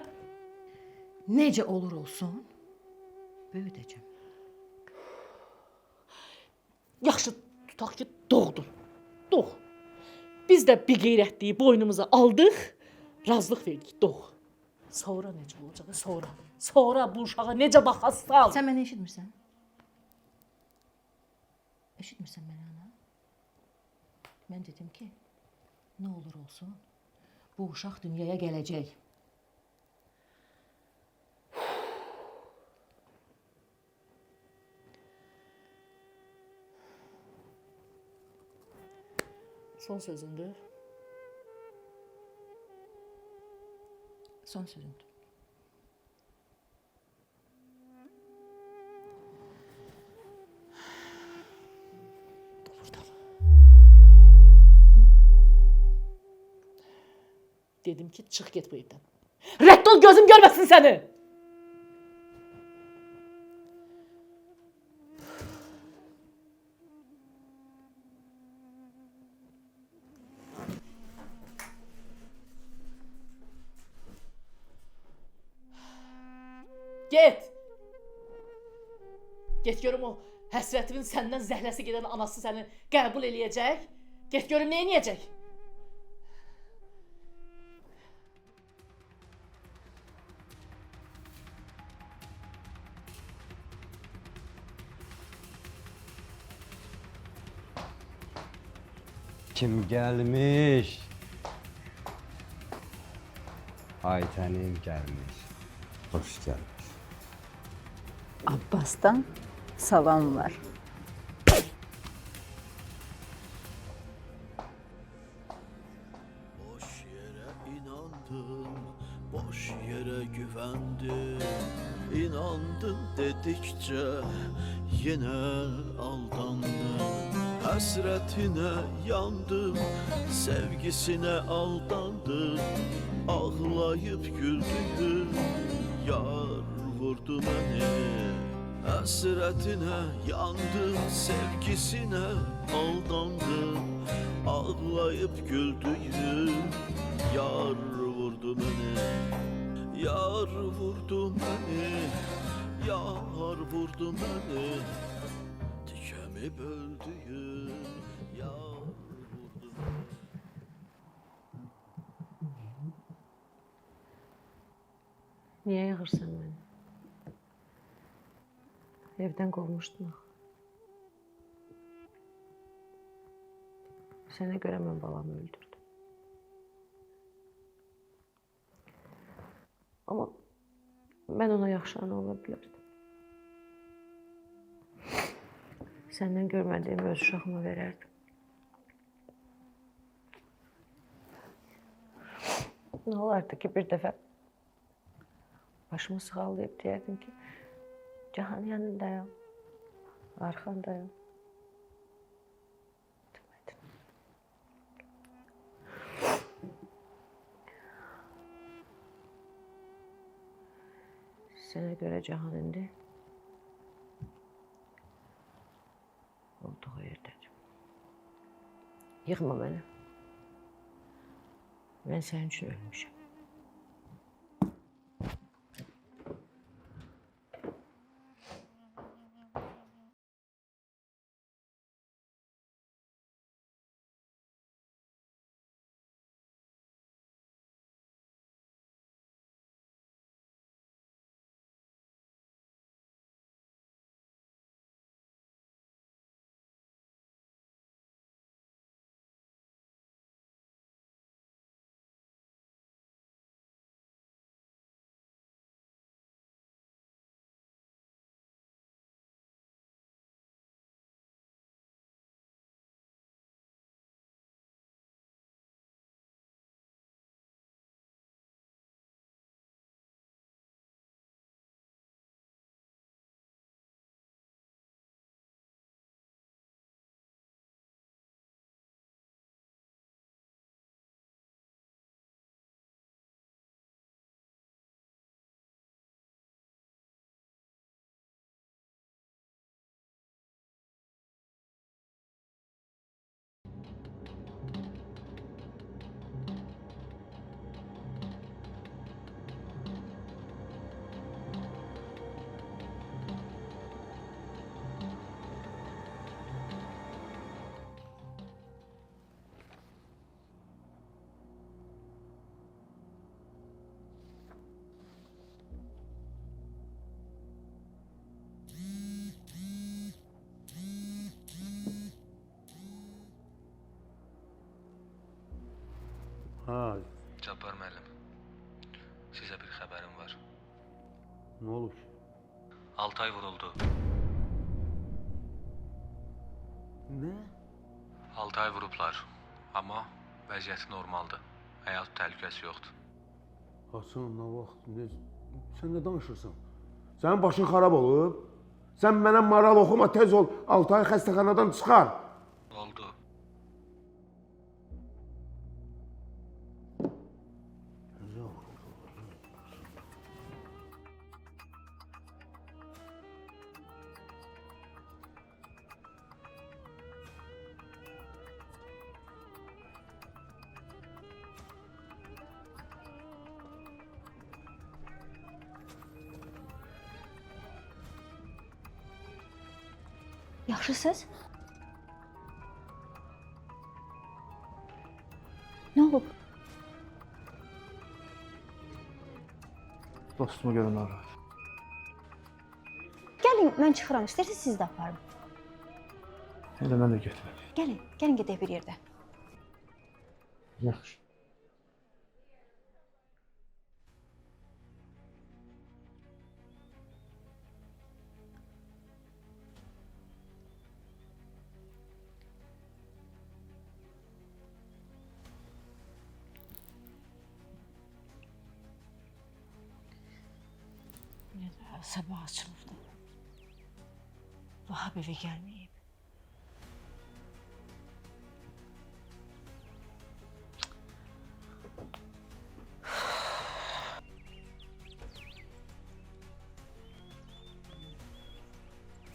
C: Necə olur olsun, böyüdəcəm.
A: Yaxşı tutaq ki, doğdun. Doğ. Biz də bir qeyrətliyi boynumuza aldıq, razılıq verdik, doğ. Sonra necə olacaq? Sonra bu uşağa necə baxasan?
C: Sən məni eşitmirsən? Eşitmirsən məni ana? Mən dedim ki, nə olur olsun, bu uşaq dünyaya gələcək.
A: Son sözündür.
C: Son sözündür.
A: Buradan. Dedim ki, çıx get bu evdən. Rədd ol, gözüm görməsin səni. Get. Get görüm o həsrətimin səndən zəhləsi gedən anası səni qəbul eləyəcək. Get görüm nə eləyəcək.
K: Kim gelmiş? Aytenim gelmiş. Hoş gelmiş.
R: Abbas'tan salam var.
S: Boş yere inandım, boş yere güvendim. İnandım dedikçe yine aldandım. Hasretine yandım, sevgisine aldandım. Ağlayıp güldüğüm yar vurdu beni. Hasretine yandım, sevgisine aldandım. Ağlayıp güldüğüm yar vurdu beni. Yar vurdu beni, yar vurdu beni. Dikemi böldüğüm yar vurdu beni.
C: Niyə yığırsan məni? Evdən qovmuşdun axı. Sənə görə mən balamı öldürdüm. Amma mən ona yaxşı ana ola bilərdim. Səndən görmədiyim öz uşağıma verərdim. Nə olardı ki, bir dəfə başımı sığallayıb deyərdim ki, Cahan yanındayım, arkandayım. Demədin. Sənə görə Cahan indi o Yıxma məni. Mən sənin üçün ölmüşəm.
G: Ha,
Q: Cabbar müəllim, sizə bir xəbərim var.
G: nə olub ki?
Q: Altay vuruldu.
G: Nə?
Q: Altay vurublar, amma vəziyyəti normaldır. Həyat təhlükəsi yoxdur.
G: Hasan, nə vaxt? Sən nə danışırsan? Sənin başın xarab olub? Sən mənə maral oxuma, tez ol, Altayı xəstəxanadan çıxar.
Q: Oldu.
B: Yaxşısınız? Nə olub?
J: Dostumu görün narahat.
B: Gəlin, mən çıxıram. İstərsiniz siz də aparın.
J: Elə mən də getməm.
B: Gəlin gedək bir yerdə.
J: Yaxşı.
C: Sabah açılıbdı. Vahab evə gəlməyib.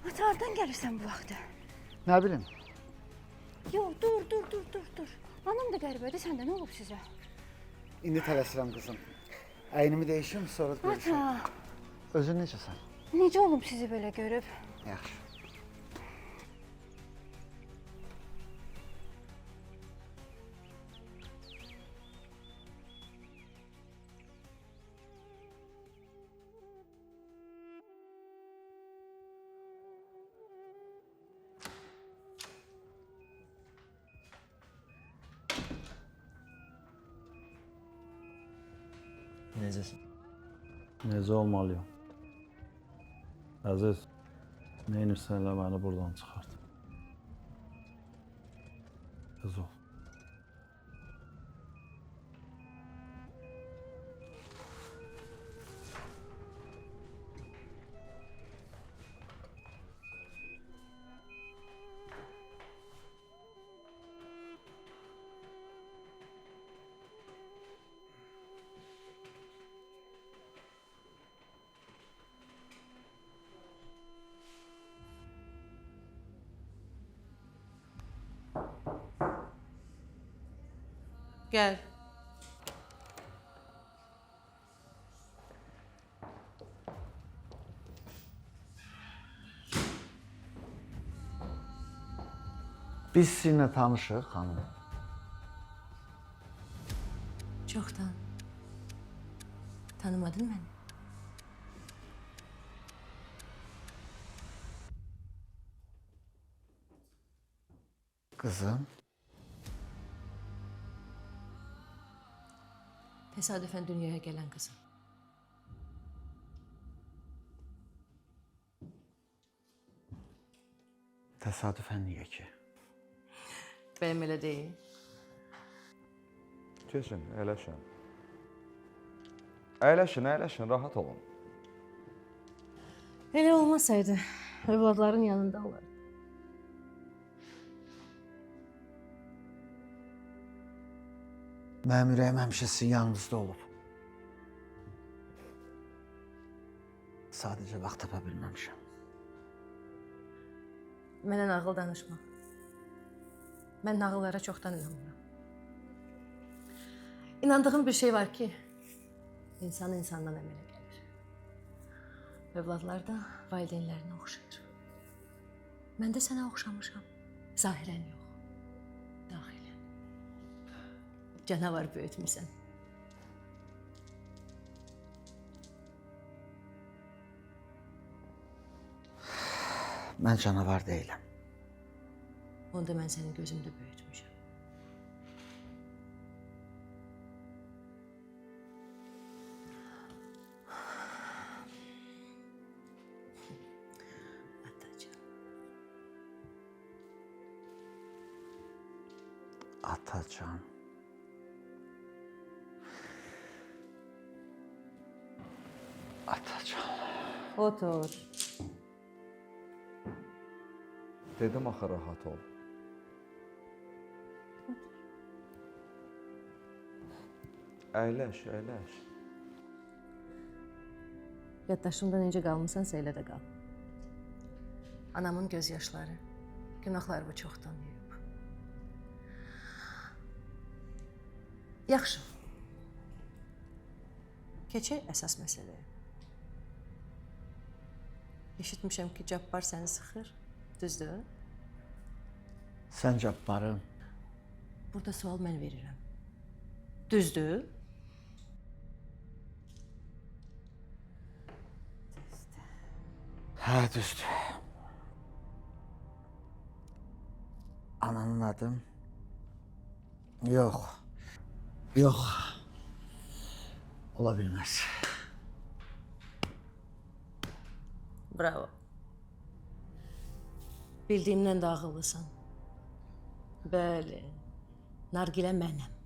B: Ata, hardan gəlirsən bu vaxtda?
L: Nə bilim,
B: Yox, dur. Anam da qəribədir, səndə nə olub sizə?
L: indi tələsirəm qızım. Əynimi dəyişim, sonra görüşürəm.
B: Ata,
L: Özün necəsən?
B: necə olub sizi belə görüb?
L: Yaxşı.
Q: Necəsən?
H: Necə olmalıyam? Əziz, neynirsən elə məni buradan çıxart. Qız ol.
C: Gəl.
L: Biz sizinlə tanışıq, xanım.
C: Çoxdan. Tanımadın məni?
L: Qızım,
C: Təsadüfən dünyaya gələn qızım.
L: təsadüfən niyə ki?
C: Bəyəm elə deyil?
T: Keçin, əyləşin. Əyləşin, rahat olun.
C: Elə olmasaydı, övladların yanında olardı.
L: Mənim ürəyim həmişə sizin yanınızda olub. Sadəcə vaxt tapa bilməmişəm.
C: Mənə nağıl danışma. Mən nağıllara çoxdan inanmıram. İnandığım bir şey var ki, insan insandan əmələ gəlir. Övladlar da valideynlərinə oxşayır. Mən də sənə oxşamışam. Zahirən yox. Daxilən. Canavar böyütmüsən.
L: Mən canavar deyiləm.
C: Onda mən səni gözümdə böyütmüşəm.
L: Atacan. Atacan.
C: Otur.
T: Dedim axı rahat ol. Əyləş.
C: Yaddaşımda necə qalmısansa elə də qal. Anamın göz yaşları, günahlarımı çoxdan yuyub. Yaxşı. Keçək əsas məsələyə. Eşitmişəm ki, Cabbar səni sıxır, düzdür?
L: Sən Cabbarın.
C: Burada sual mən verirəm. Düzdür?
L: Hə, düzdür. Ananın adı? Yox. Ola bilməz.
C: Bravo. Bildiyimdən də ağıllısan. Bəli. Nargilə mənəm.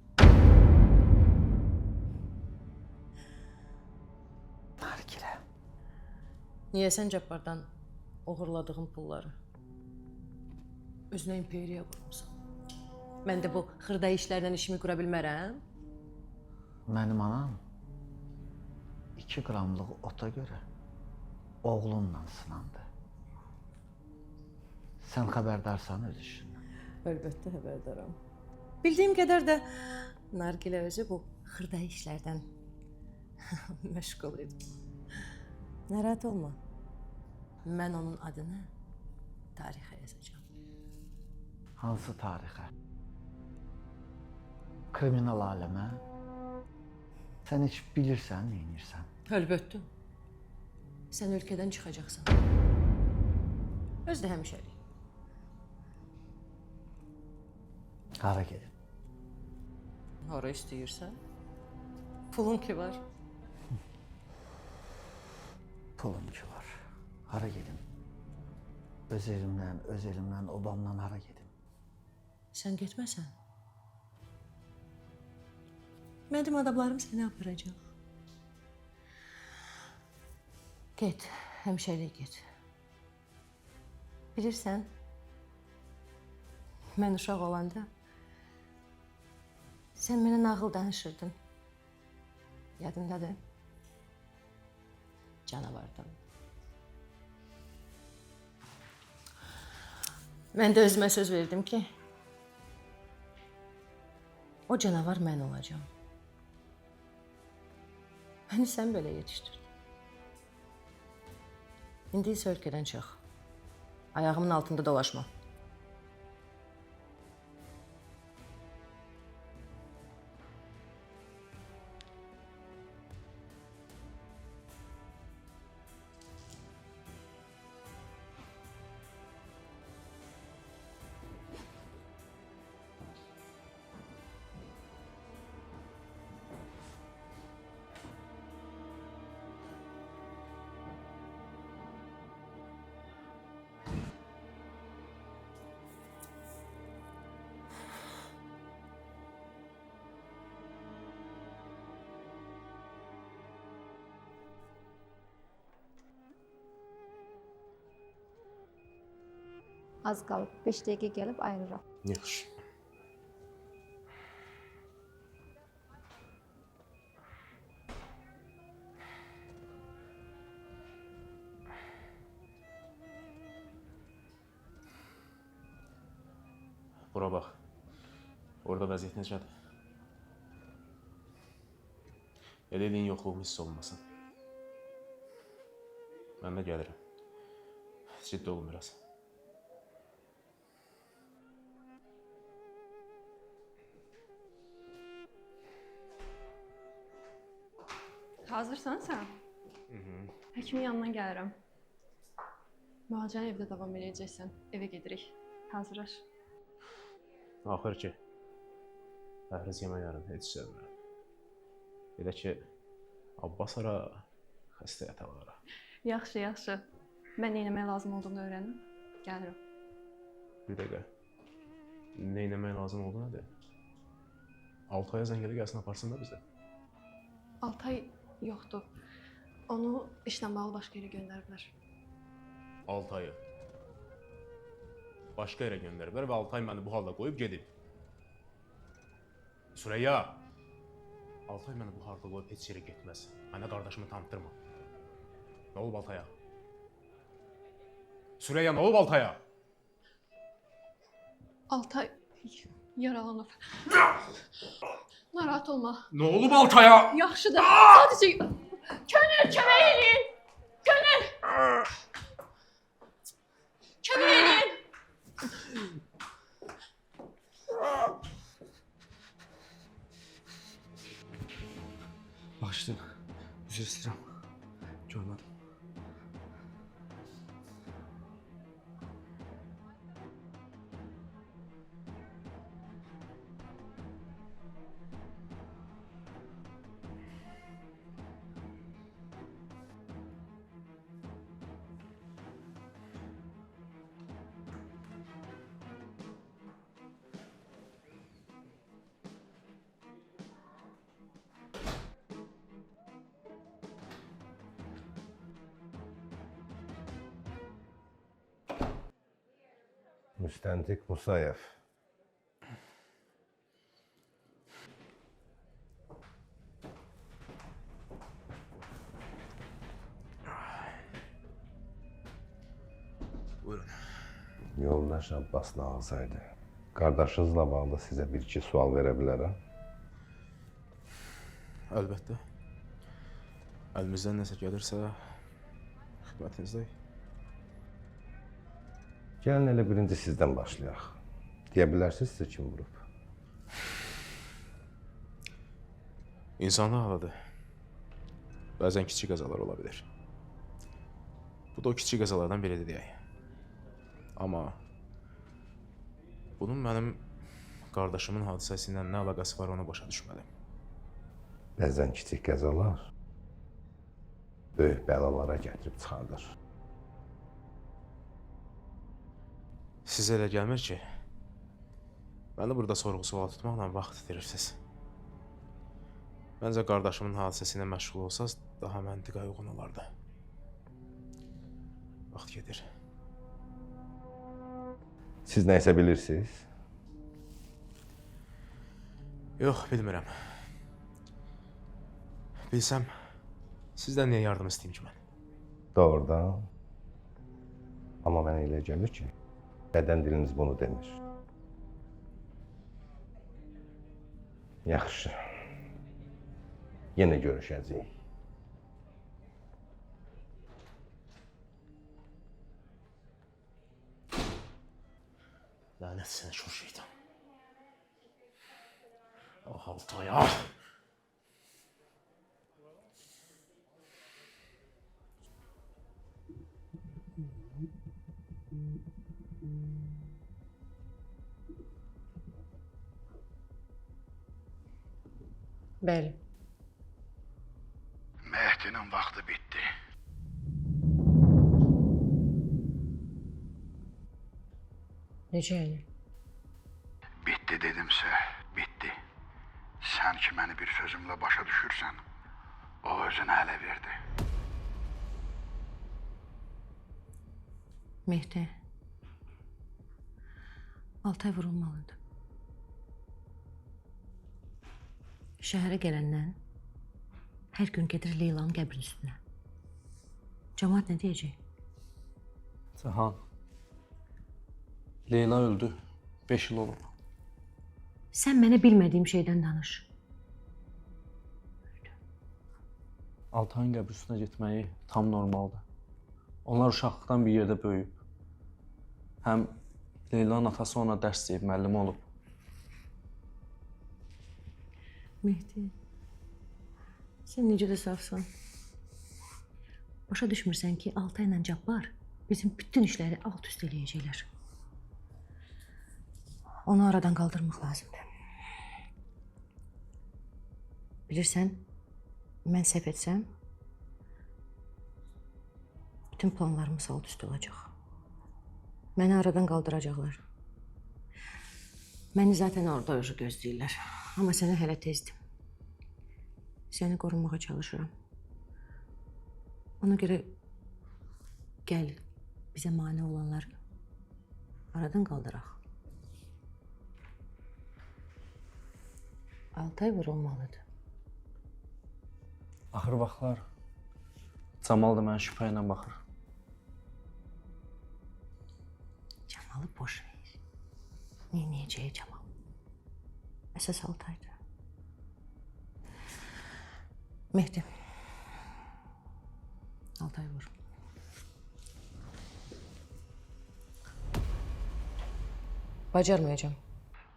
L: Nargilə.
C: Niyə sən Cabbardan uğurladığın pulları özünə imperiya qurmuşsan? Mən də bu xırda işlərlə işimi qura bilmərəm.
L: Mənim anam 2 qramlıq ota görə oğlunla sınandı. Sən xəbərdarsan öz işindən.
C: Əlbəttə xəbərdaram. Bildiyim qədər də Nargilə özü bu xırda işlərdən məşğul idi. Narahat olma. Mən onun adını tarixə yazacağam.
L: Hansı tarixə? Kriminal aləmə? Sən heç bilirsən, neyinirsən?
C: Əlbəttə. Sən ölkədən çıxacaqsan. Özdə həmişəlik.
L: Hara gedin?
C: Hara istəyirsən. Pulun ki var.
L: Pulum ki var. Hara gedin? Öz elimdən, obamdan hara gedin?
C: Sən getməsən. Mənim adamlarım səni aparacaq. Get, həmişəlik get. Bilirsən, mən uşaq olanda sən mənə nağıl danışırdın. Yadındadır? Canavardan. Mən də özümə söz verdim ki, o canavar mən olacağam. Məni sən belə yetişdirdin. İndi isə ölkədən çıx. Ayağımın altında dolaşma.
O: Az qalıb 5 dəqiqə gəlib ayrılır.
E: Yaxşı. Bura bax. Orada vəziyyət necədir? Elə eləyin yoxluğum hiss olmasın. Mən də gəlirəm. Ciddi olun biraz.
P: Hazırsan sən? Həkimin yanına gəlirəm. Müalicəni evdə davam edəcəksən. Evə gedirik. Hazırlaş.
E: Axır ki, pəhriz yeməklərini heç sevmirəm. Elə ki, Abbas ara, xəstə yataqlara.
P: Yaxşı, yaxşı. Mən nə etmək lazım olduğunu öyrənim. Gəlirəm.
E: Bir dəqiqə. Nə etmək lazım oldu nədir? Altaya zəng elə gəlsin aparsın da bizə.
P: Altay yoxdur. Onu işlə bağlı başqa yerə göndəriblər.
E: Altayı başqa yerə göndəriblər və Altay məni bu halda qoyub gedib. Süreyya! Altay məni bu halda qoyub heç yerə getməz. Mənə qardaşımı tanıtdırma. Nə olub Altaya? Süreyya, nə olub Altaya?
P: Altay yaralanıb. Narahat olma.
E: Nə olub Altaya?
P: Yaxşıdır. Sadəcə Könül, kömək edin! Könül! Kömək edin!
K: Bağışlayın. Üzr istəyirəm. Görmədim.
F: Müstəntiq Musayev.
E: Buyurun.
F: Yoldaş Abbas Nağızaydı. Qardaşınızla bağlı sizə bir-iki sual verə bilərəm.
E: Əlbəttə. Əlimizdən nəsə gəlirsə, xidmətinizdəyik.
F: Gəlin elə birinci sizdən başlayaq. Deyə bilərsiniz sizə kim vurub?
E: İnsanlıq halıdır. Bəzən kiçik qəzalar ola bilir. Bu da o kiçik qəzalardan biridir deyək. Amma bunun mənim qardaşımın hadisəsi ilə nə əlaqəsi var onu başa düşmədim.
F: Bəzən kiçik qəzalar böyük bəlalara gətirib çıxardır.
E: Sizə elə gəlmir ki, məni burada sorğu-sual tutmaqla vaxt itirirsiniz. Məncə qardaşımın hadisəsi ilə məşğul olsaz, daha məntiqə uyğun olardı. Vaxt gedir.
F: Siz nə isə bilirsiniz?
E: Yox, bilmirəm. Bilsəm, sizdən niyə yardım istəyim ki mən?
F: Doğrudan. Amma mənə elə gəlir ki, bədən diliniz bunu demir. Yaxşı. Yenə görüşəcəyik.
E: Lanet sənə şur şeytan. Ah Altay ah!
C: Bəli.
D: Mehdinin vaxtı bitdi.
C: Necə yəni?
D: Bitdi dedimsə, bitdi. Sən ki məni bir sözümlə başa düşürsən, o özünü ələ verdi.
C: Mehdi. Altay vurulmalıdır. Şəhərə gələndən hər gün gedir Leylanın qəbrinin üstünə. Cəmaət nə deyəcək?
H: Cahan. Leyla öldü. 5 il olub.
C: Sən mənə bilmədiyim şeydən danış.
H: Altayın qəbri üstünə getməyi tam normaldır. Onlar uşaqlıqdan bir yerdə böyüyüb. Həm Leylanın atası ona dərs deyib, müəllim olub.
C: Mehdi, sən necə də safsan. Başa düşmürsən ki, Altay ilə Cabbar bizim bütün işləri alt üst eləyəcəklər. Onu aradan qaldırmaq lazımdır. Bilirsən, mən səhv etsəm, bütün planlarımız alt üst olacaq. Məni aradan qaldıracaqlar. Məni zaten orada özü gözləyirlər. Amma sənə hələ tezdir. Səni qorunmağa çalışıram. Ona görə gəl, bizə mane olanlar aradan qaldıraq. Altay vurulmalıdır.
H: Axır vaxtlar Camal da mənə şübhə ilə baxır.
C: Camalı boş ver. Neynəyəcəyi Camal? Əsas Altaydır. Mehdi. Altay vur. Bacarmayacağım.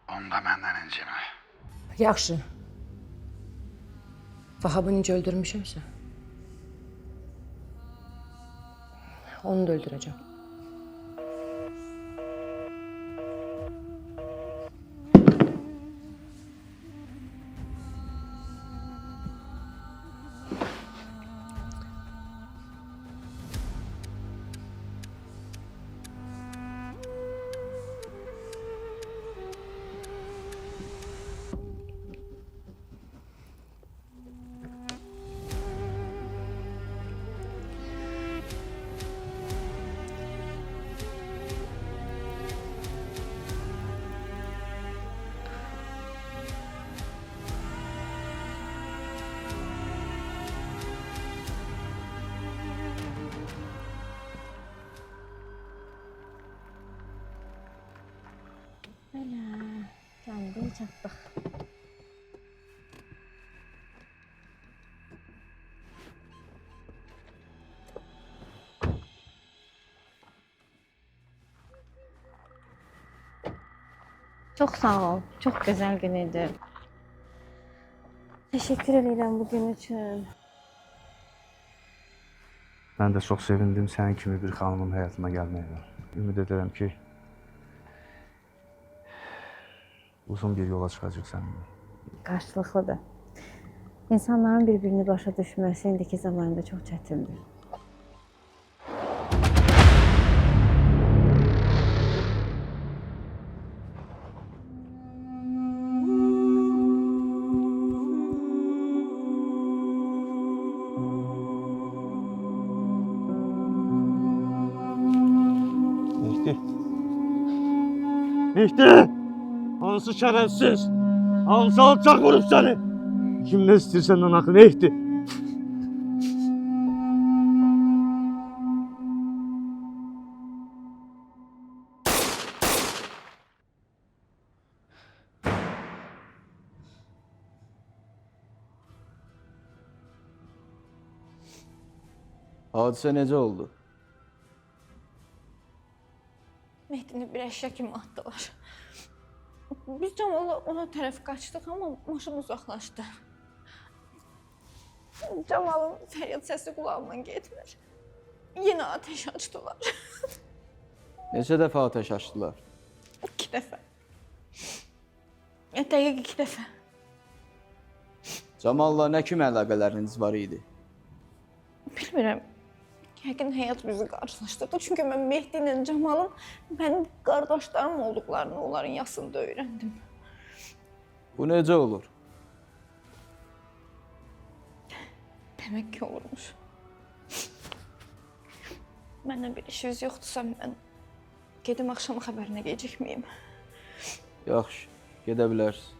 D: Onda məndən incimə.
C: Yaxşı. Vahabı necə öldürmüşəmsə, onu da öldürəcəm. Gəldik, çatdıq.
O: Çox sağ ol. Çox gözəl gün idi. Təşəkkür edirəm bu gün üçün.
I: Mən də çox sevindim sənin kimi bir xanımın həyatına gəlməyə. Ümid edirəm ki, uzun bir yola çıxacaq səninlə.
O: Qarşılıqlıdır. İnsanların bir-birini başa düşməsi indiki zamanda çox çətindir.
I: Mehdi! Hansı şərəfsiz, hansı alçaq vurub səni? Kim nə istəyir səndən axı, Mehdi? Hadisə necə oldu?
O: Mehdini bir əşya kimi atdılar. Biz Camalla ona tərəf qaçdıq, amma maşın uzaqlaşdı. Camalın fəryad səsi qulağımdan getmir. Yenə ateş açdılar.
I: Neçə dəfə atəş açdılar?
O: 2 dəfə. Dəqiq 2 dəfə.
I: Camalla nə kimi əlaqələriniz var idi?
O: Bilmirəm. Yəqin həyat bizi qarşılaşdırdı. Çünki mən Mehdi ilə Camalın mənim qardaşlarım olduqlarını onların yasında öyrəndim.
I: Bu necə olur?
O: Demək ki, olurmuş. Məndən bir işiniz yoxdursa, mən gedim axşam xəbərinə gecikməyim.
I: Yaxşı, gedə bilərsiz.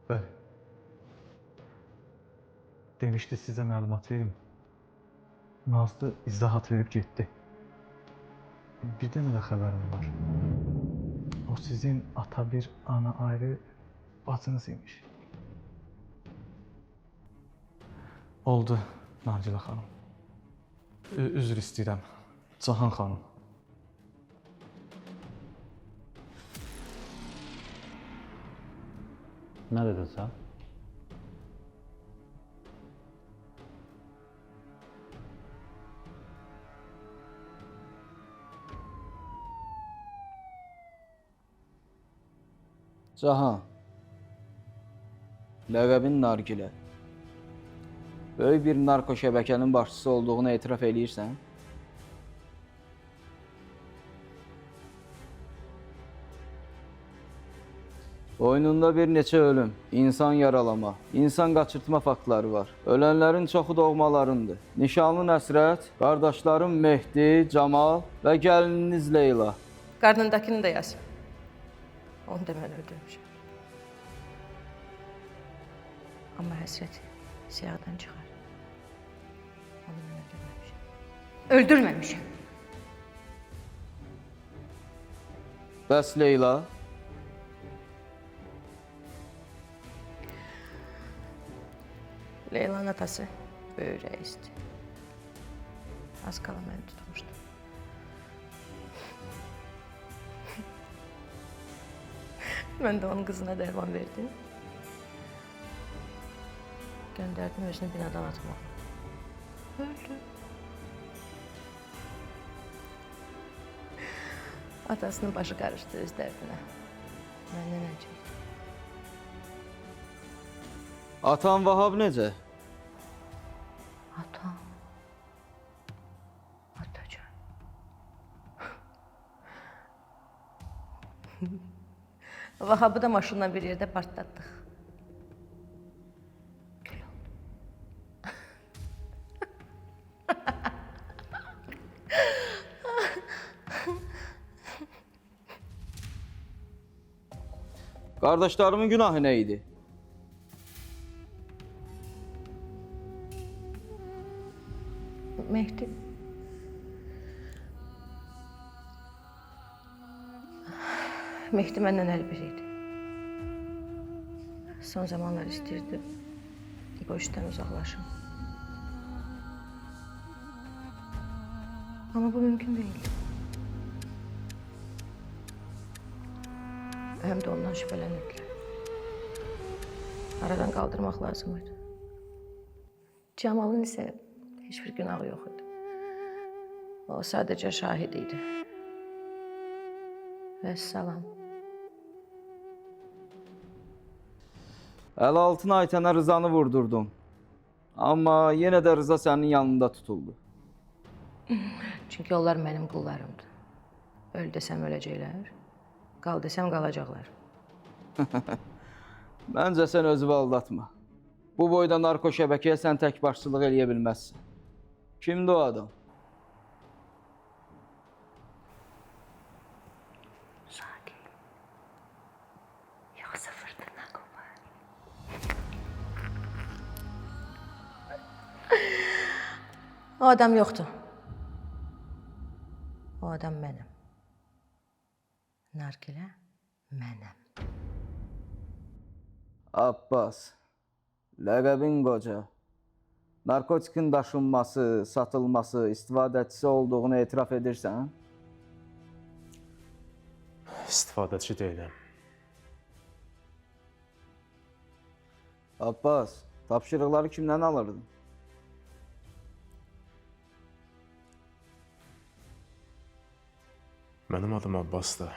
U: Bəli. Demişdi sizə məlumat verim. Nazlı izahat verib getdi. Bir dənə də xəbərim var. O sizin ata bir, ana ayrı bacınız imiş. Oldu Nacilə xanım. Üzr istəyirəm. Cahan xanım.
H: Nə dedin sən?
I: Cahan. Ləqəbin Nargilə. Böyük bir narko şəbəkənin başçısı olduğunu etiraf eləyirsən? Boynunda bir neçə ölüm, insan yaralama, insan qaçırtma faktları var. Ölənlərin çoxu doğmalarındır. Nişanlı Nəsrət, qardaşlarım Mehdi, Camal və gəlininiz Leyla.
C: Qarnındakını da yaz. Onu da mən öldürmüşəm. Amma həsrət siyahıdan çıxar. Onu mən öldürməmişəm. Öldürməmişəm.
I: Bəs Leyla?
C: Leyla'nın atası böyük rəisdir. Az qala məni tutmuşdu. Mən də onun qızına dərman verdim. Göndərdim özünü binadan atmağa. Öldü. Atasının başı qarışdı öz dərdinə. Məndən əl çəkdi.
I: Atan Vahab necə?
C: Atam. Atacan. Vahabı da maşınla bir yerdə partlatdıq. Kül oldu.
I: Qardaşlarımın günahı nə idi?
C: Mehdi. Mehdi məndən əlbir idi. Son zamanlar istəyirdi bu işdən uzaqlaşım. Amma bu mümkün deyil. Həm də ondan şübhələnirdilər. Aradan qaldırmaq lazım idi. Camalın isə heç bir günahı yox idi. O sadəcə şahid idi. Vəssalam.
I: Əl altına Aytənə Rızanı vurdurdum. Amma yenə də Rıza sənin yanında tutuldu.
C: Çünki onlar mənim qullarımdır. Öl desəm öləcəklər, qal desəm qalacaqlar.
I: Məncə sən özünü aldatma.
M: Bu boyda narko şəbəkəyə sən tək başçılıq eləyə bilməzsən. Kimdir o adam?
A: Yoxsa fırtına qopar.
C: O adam yoxdur. O adam mənəm. Nargilə mənəm.
M: Abbas, ləqəbin qoca. Narkotikin daşınması, satılması, istifadəçisi olduğunu etiraf edirsən?
E: İstifadəçi deyiləm.
M: Abbas, tapşırıqları kimdən alırdın?
E: Mənim adım Abbasdır.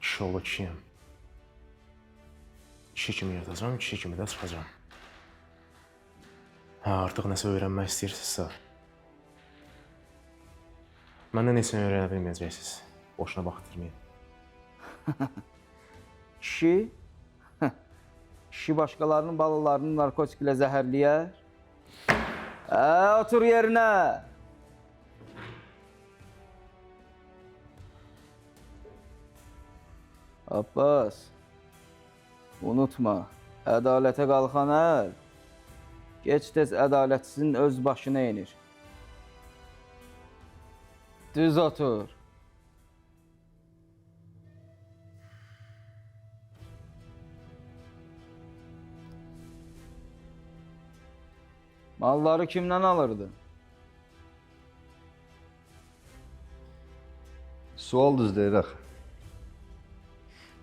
E: Kişi oğlu kişiyəm. Kişi kimi yatacam, kişi kimi də çıxacam. Artıq nəsə öyrənmək istəyirsinizsə, məndən heç nə öyrənə bilməyəcəksiniz. Boşuna vaxt itirməyin.
M: Kişi? Kişi başqalarının balalarını narkotik ilə zəhərləyər? Otur yerinə! Abbas, unutma, ədalətə qalxan əl, gec-tez ədalətsizin öz başına enir. Düz otur. Malları kimdən alırdı?
K: Sual düzdür axı.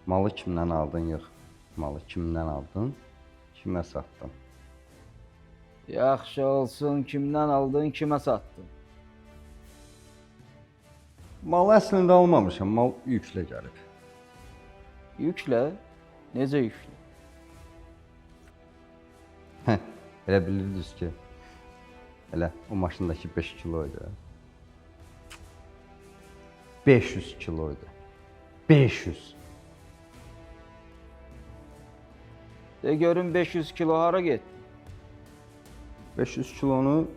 K: Malı kimdən aldın yox. Malı kimdən aldın, kimə satdın?
M: Yaxşı olsun, kimdən aldın, kimə satdın?
K: Malı əslində almamışam, mal yüklə gəlib.
M: Yüklə? Necə yüklə?
K: Elə bilirdiniz ki, elə o maşındakı 5 kiloydu. 500 kiloydu. 500.
M: De görün 500 kilo hara getdi?
K: 500 kilonu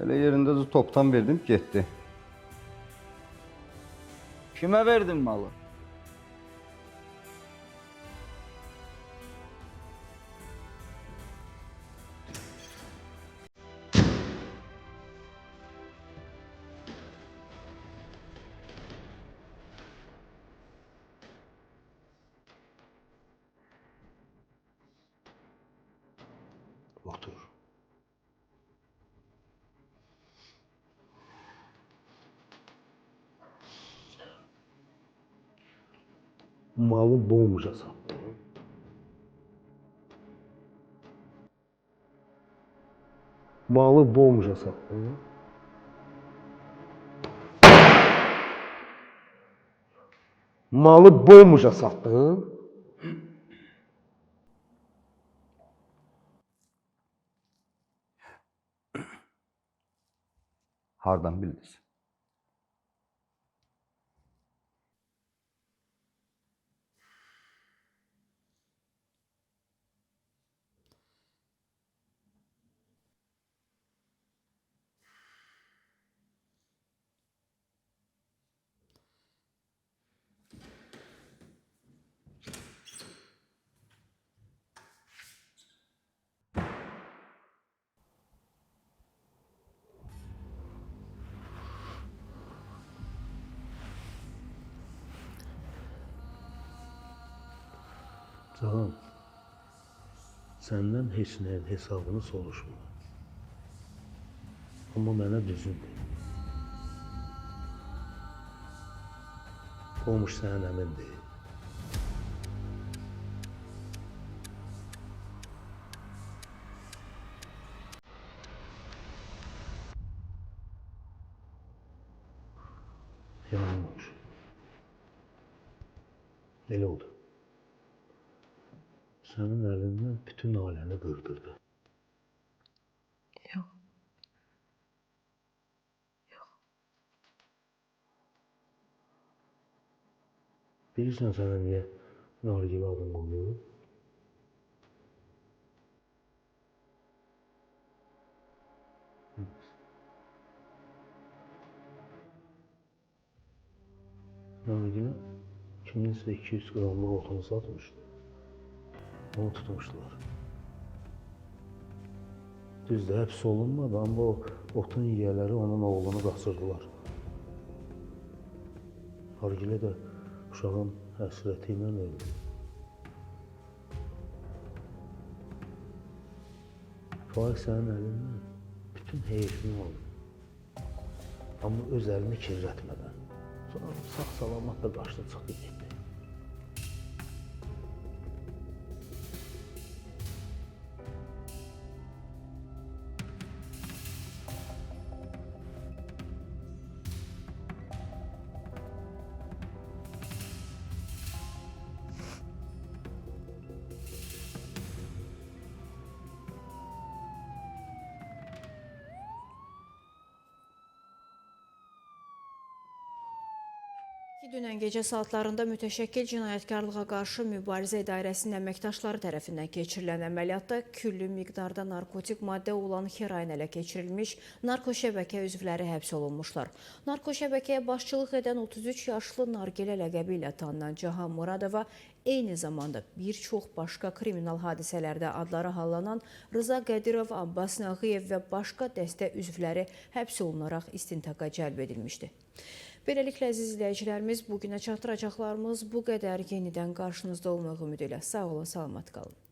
K: elə yerində toptan verdim, getdi.
M: Kimə verdin malı?
G: Otur. Malı bomca sattı. Malı bomca sattı. Malı bomca sattı.
K: Hardan bildiniz?
G: Can, səndən heç nəyin hesabını soruşmur. Amma mənə düzün de. Qomuş sənin əmin deyil. Yanılmış. Elə oldu. Sənin əlindən bütün ailəni qırdırdı.
C: Yox.
G: Bilirsən sənə niyə Nargilə adını qoyub? Nargilə kiminsə 200 qramlıq otunu satmış. Onu tutmuşlar. Düzdür, həbs olunmadı, amma o otun yiyələri onun oğlunu qaçırdılar. Nargilə də uşağın həsrəti ilə öldü. Faiq sənin əlindən bütün heyfini aldı. Amma öz əlini kirlətmədən. Sonra sağ-salamat da qaçdı, çıxdı getdi.
N: Dünən gecə saatlarında mütəşəkkil cinayətkarlığa qarşı mübarizə idarəsinin əməkdaşları tərəfindən keçirilən əməliyyatda küllü miqdarda narkotik maddə olan heroin ələ keçirilmiş, narkoşəbəkə üzvləri həbs olunmuşlar. Narkoşəbəkəyə başçılıq edən 33 yaşlı Nargilə ləqəbi ilə tanınan Cahan Muradova eyni zamanda bir çox başqa kriminal hadisələrdə adları hallanan Rıza Qədirov, Abbas Nağıyev və başqa dəstə üzvləri həbs olunaraq istintaqa cəlb edilmişdi. Beləliklə, əziz izləyicilərimiz, bugünə çatdıracaqlarımız bu qədər. Yenidən qarşınızda olmaq ümidi ilə. Sağ olun, salamat qalın.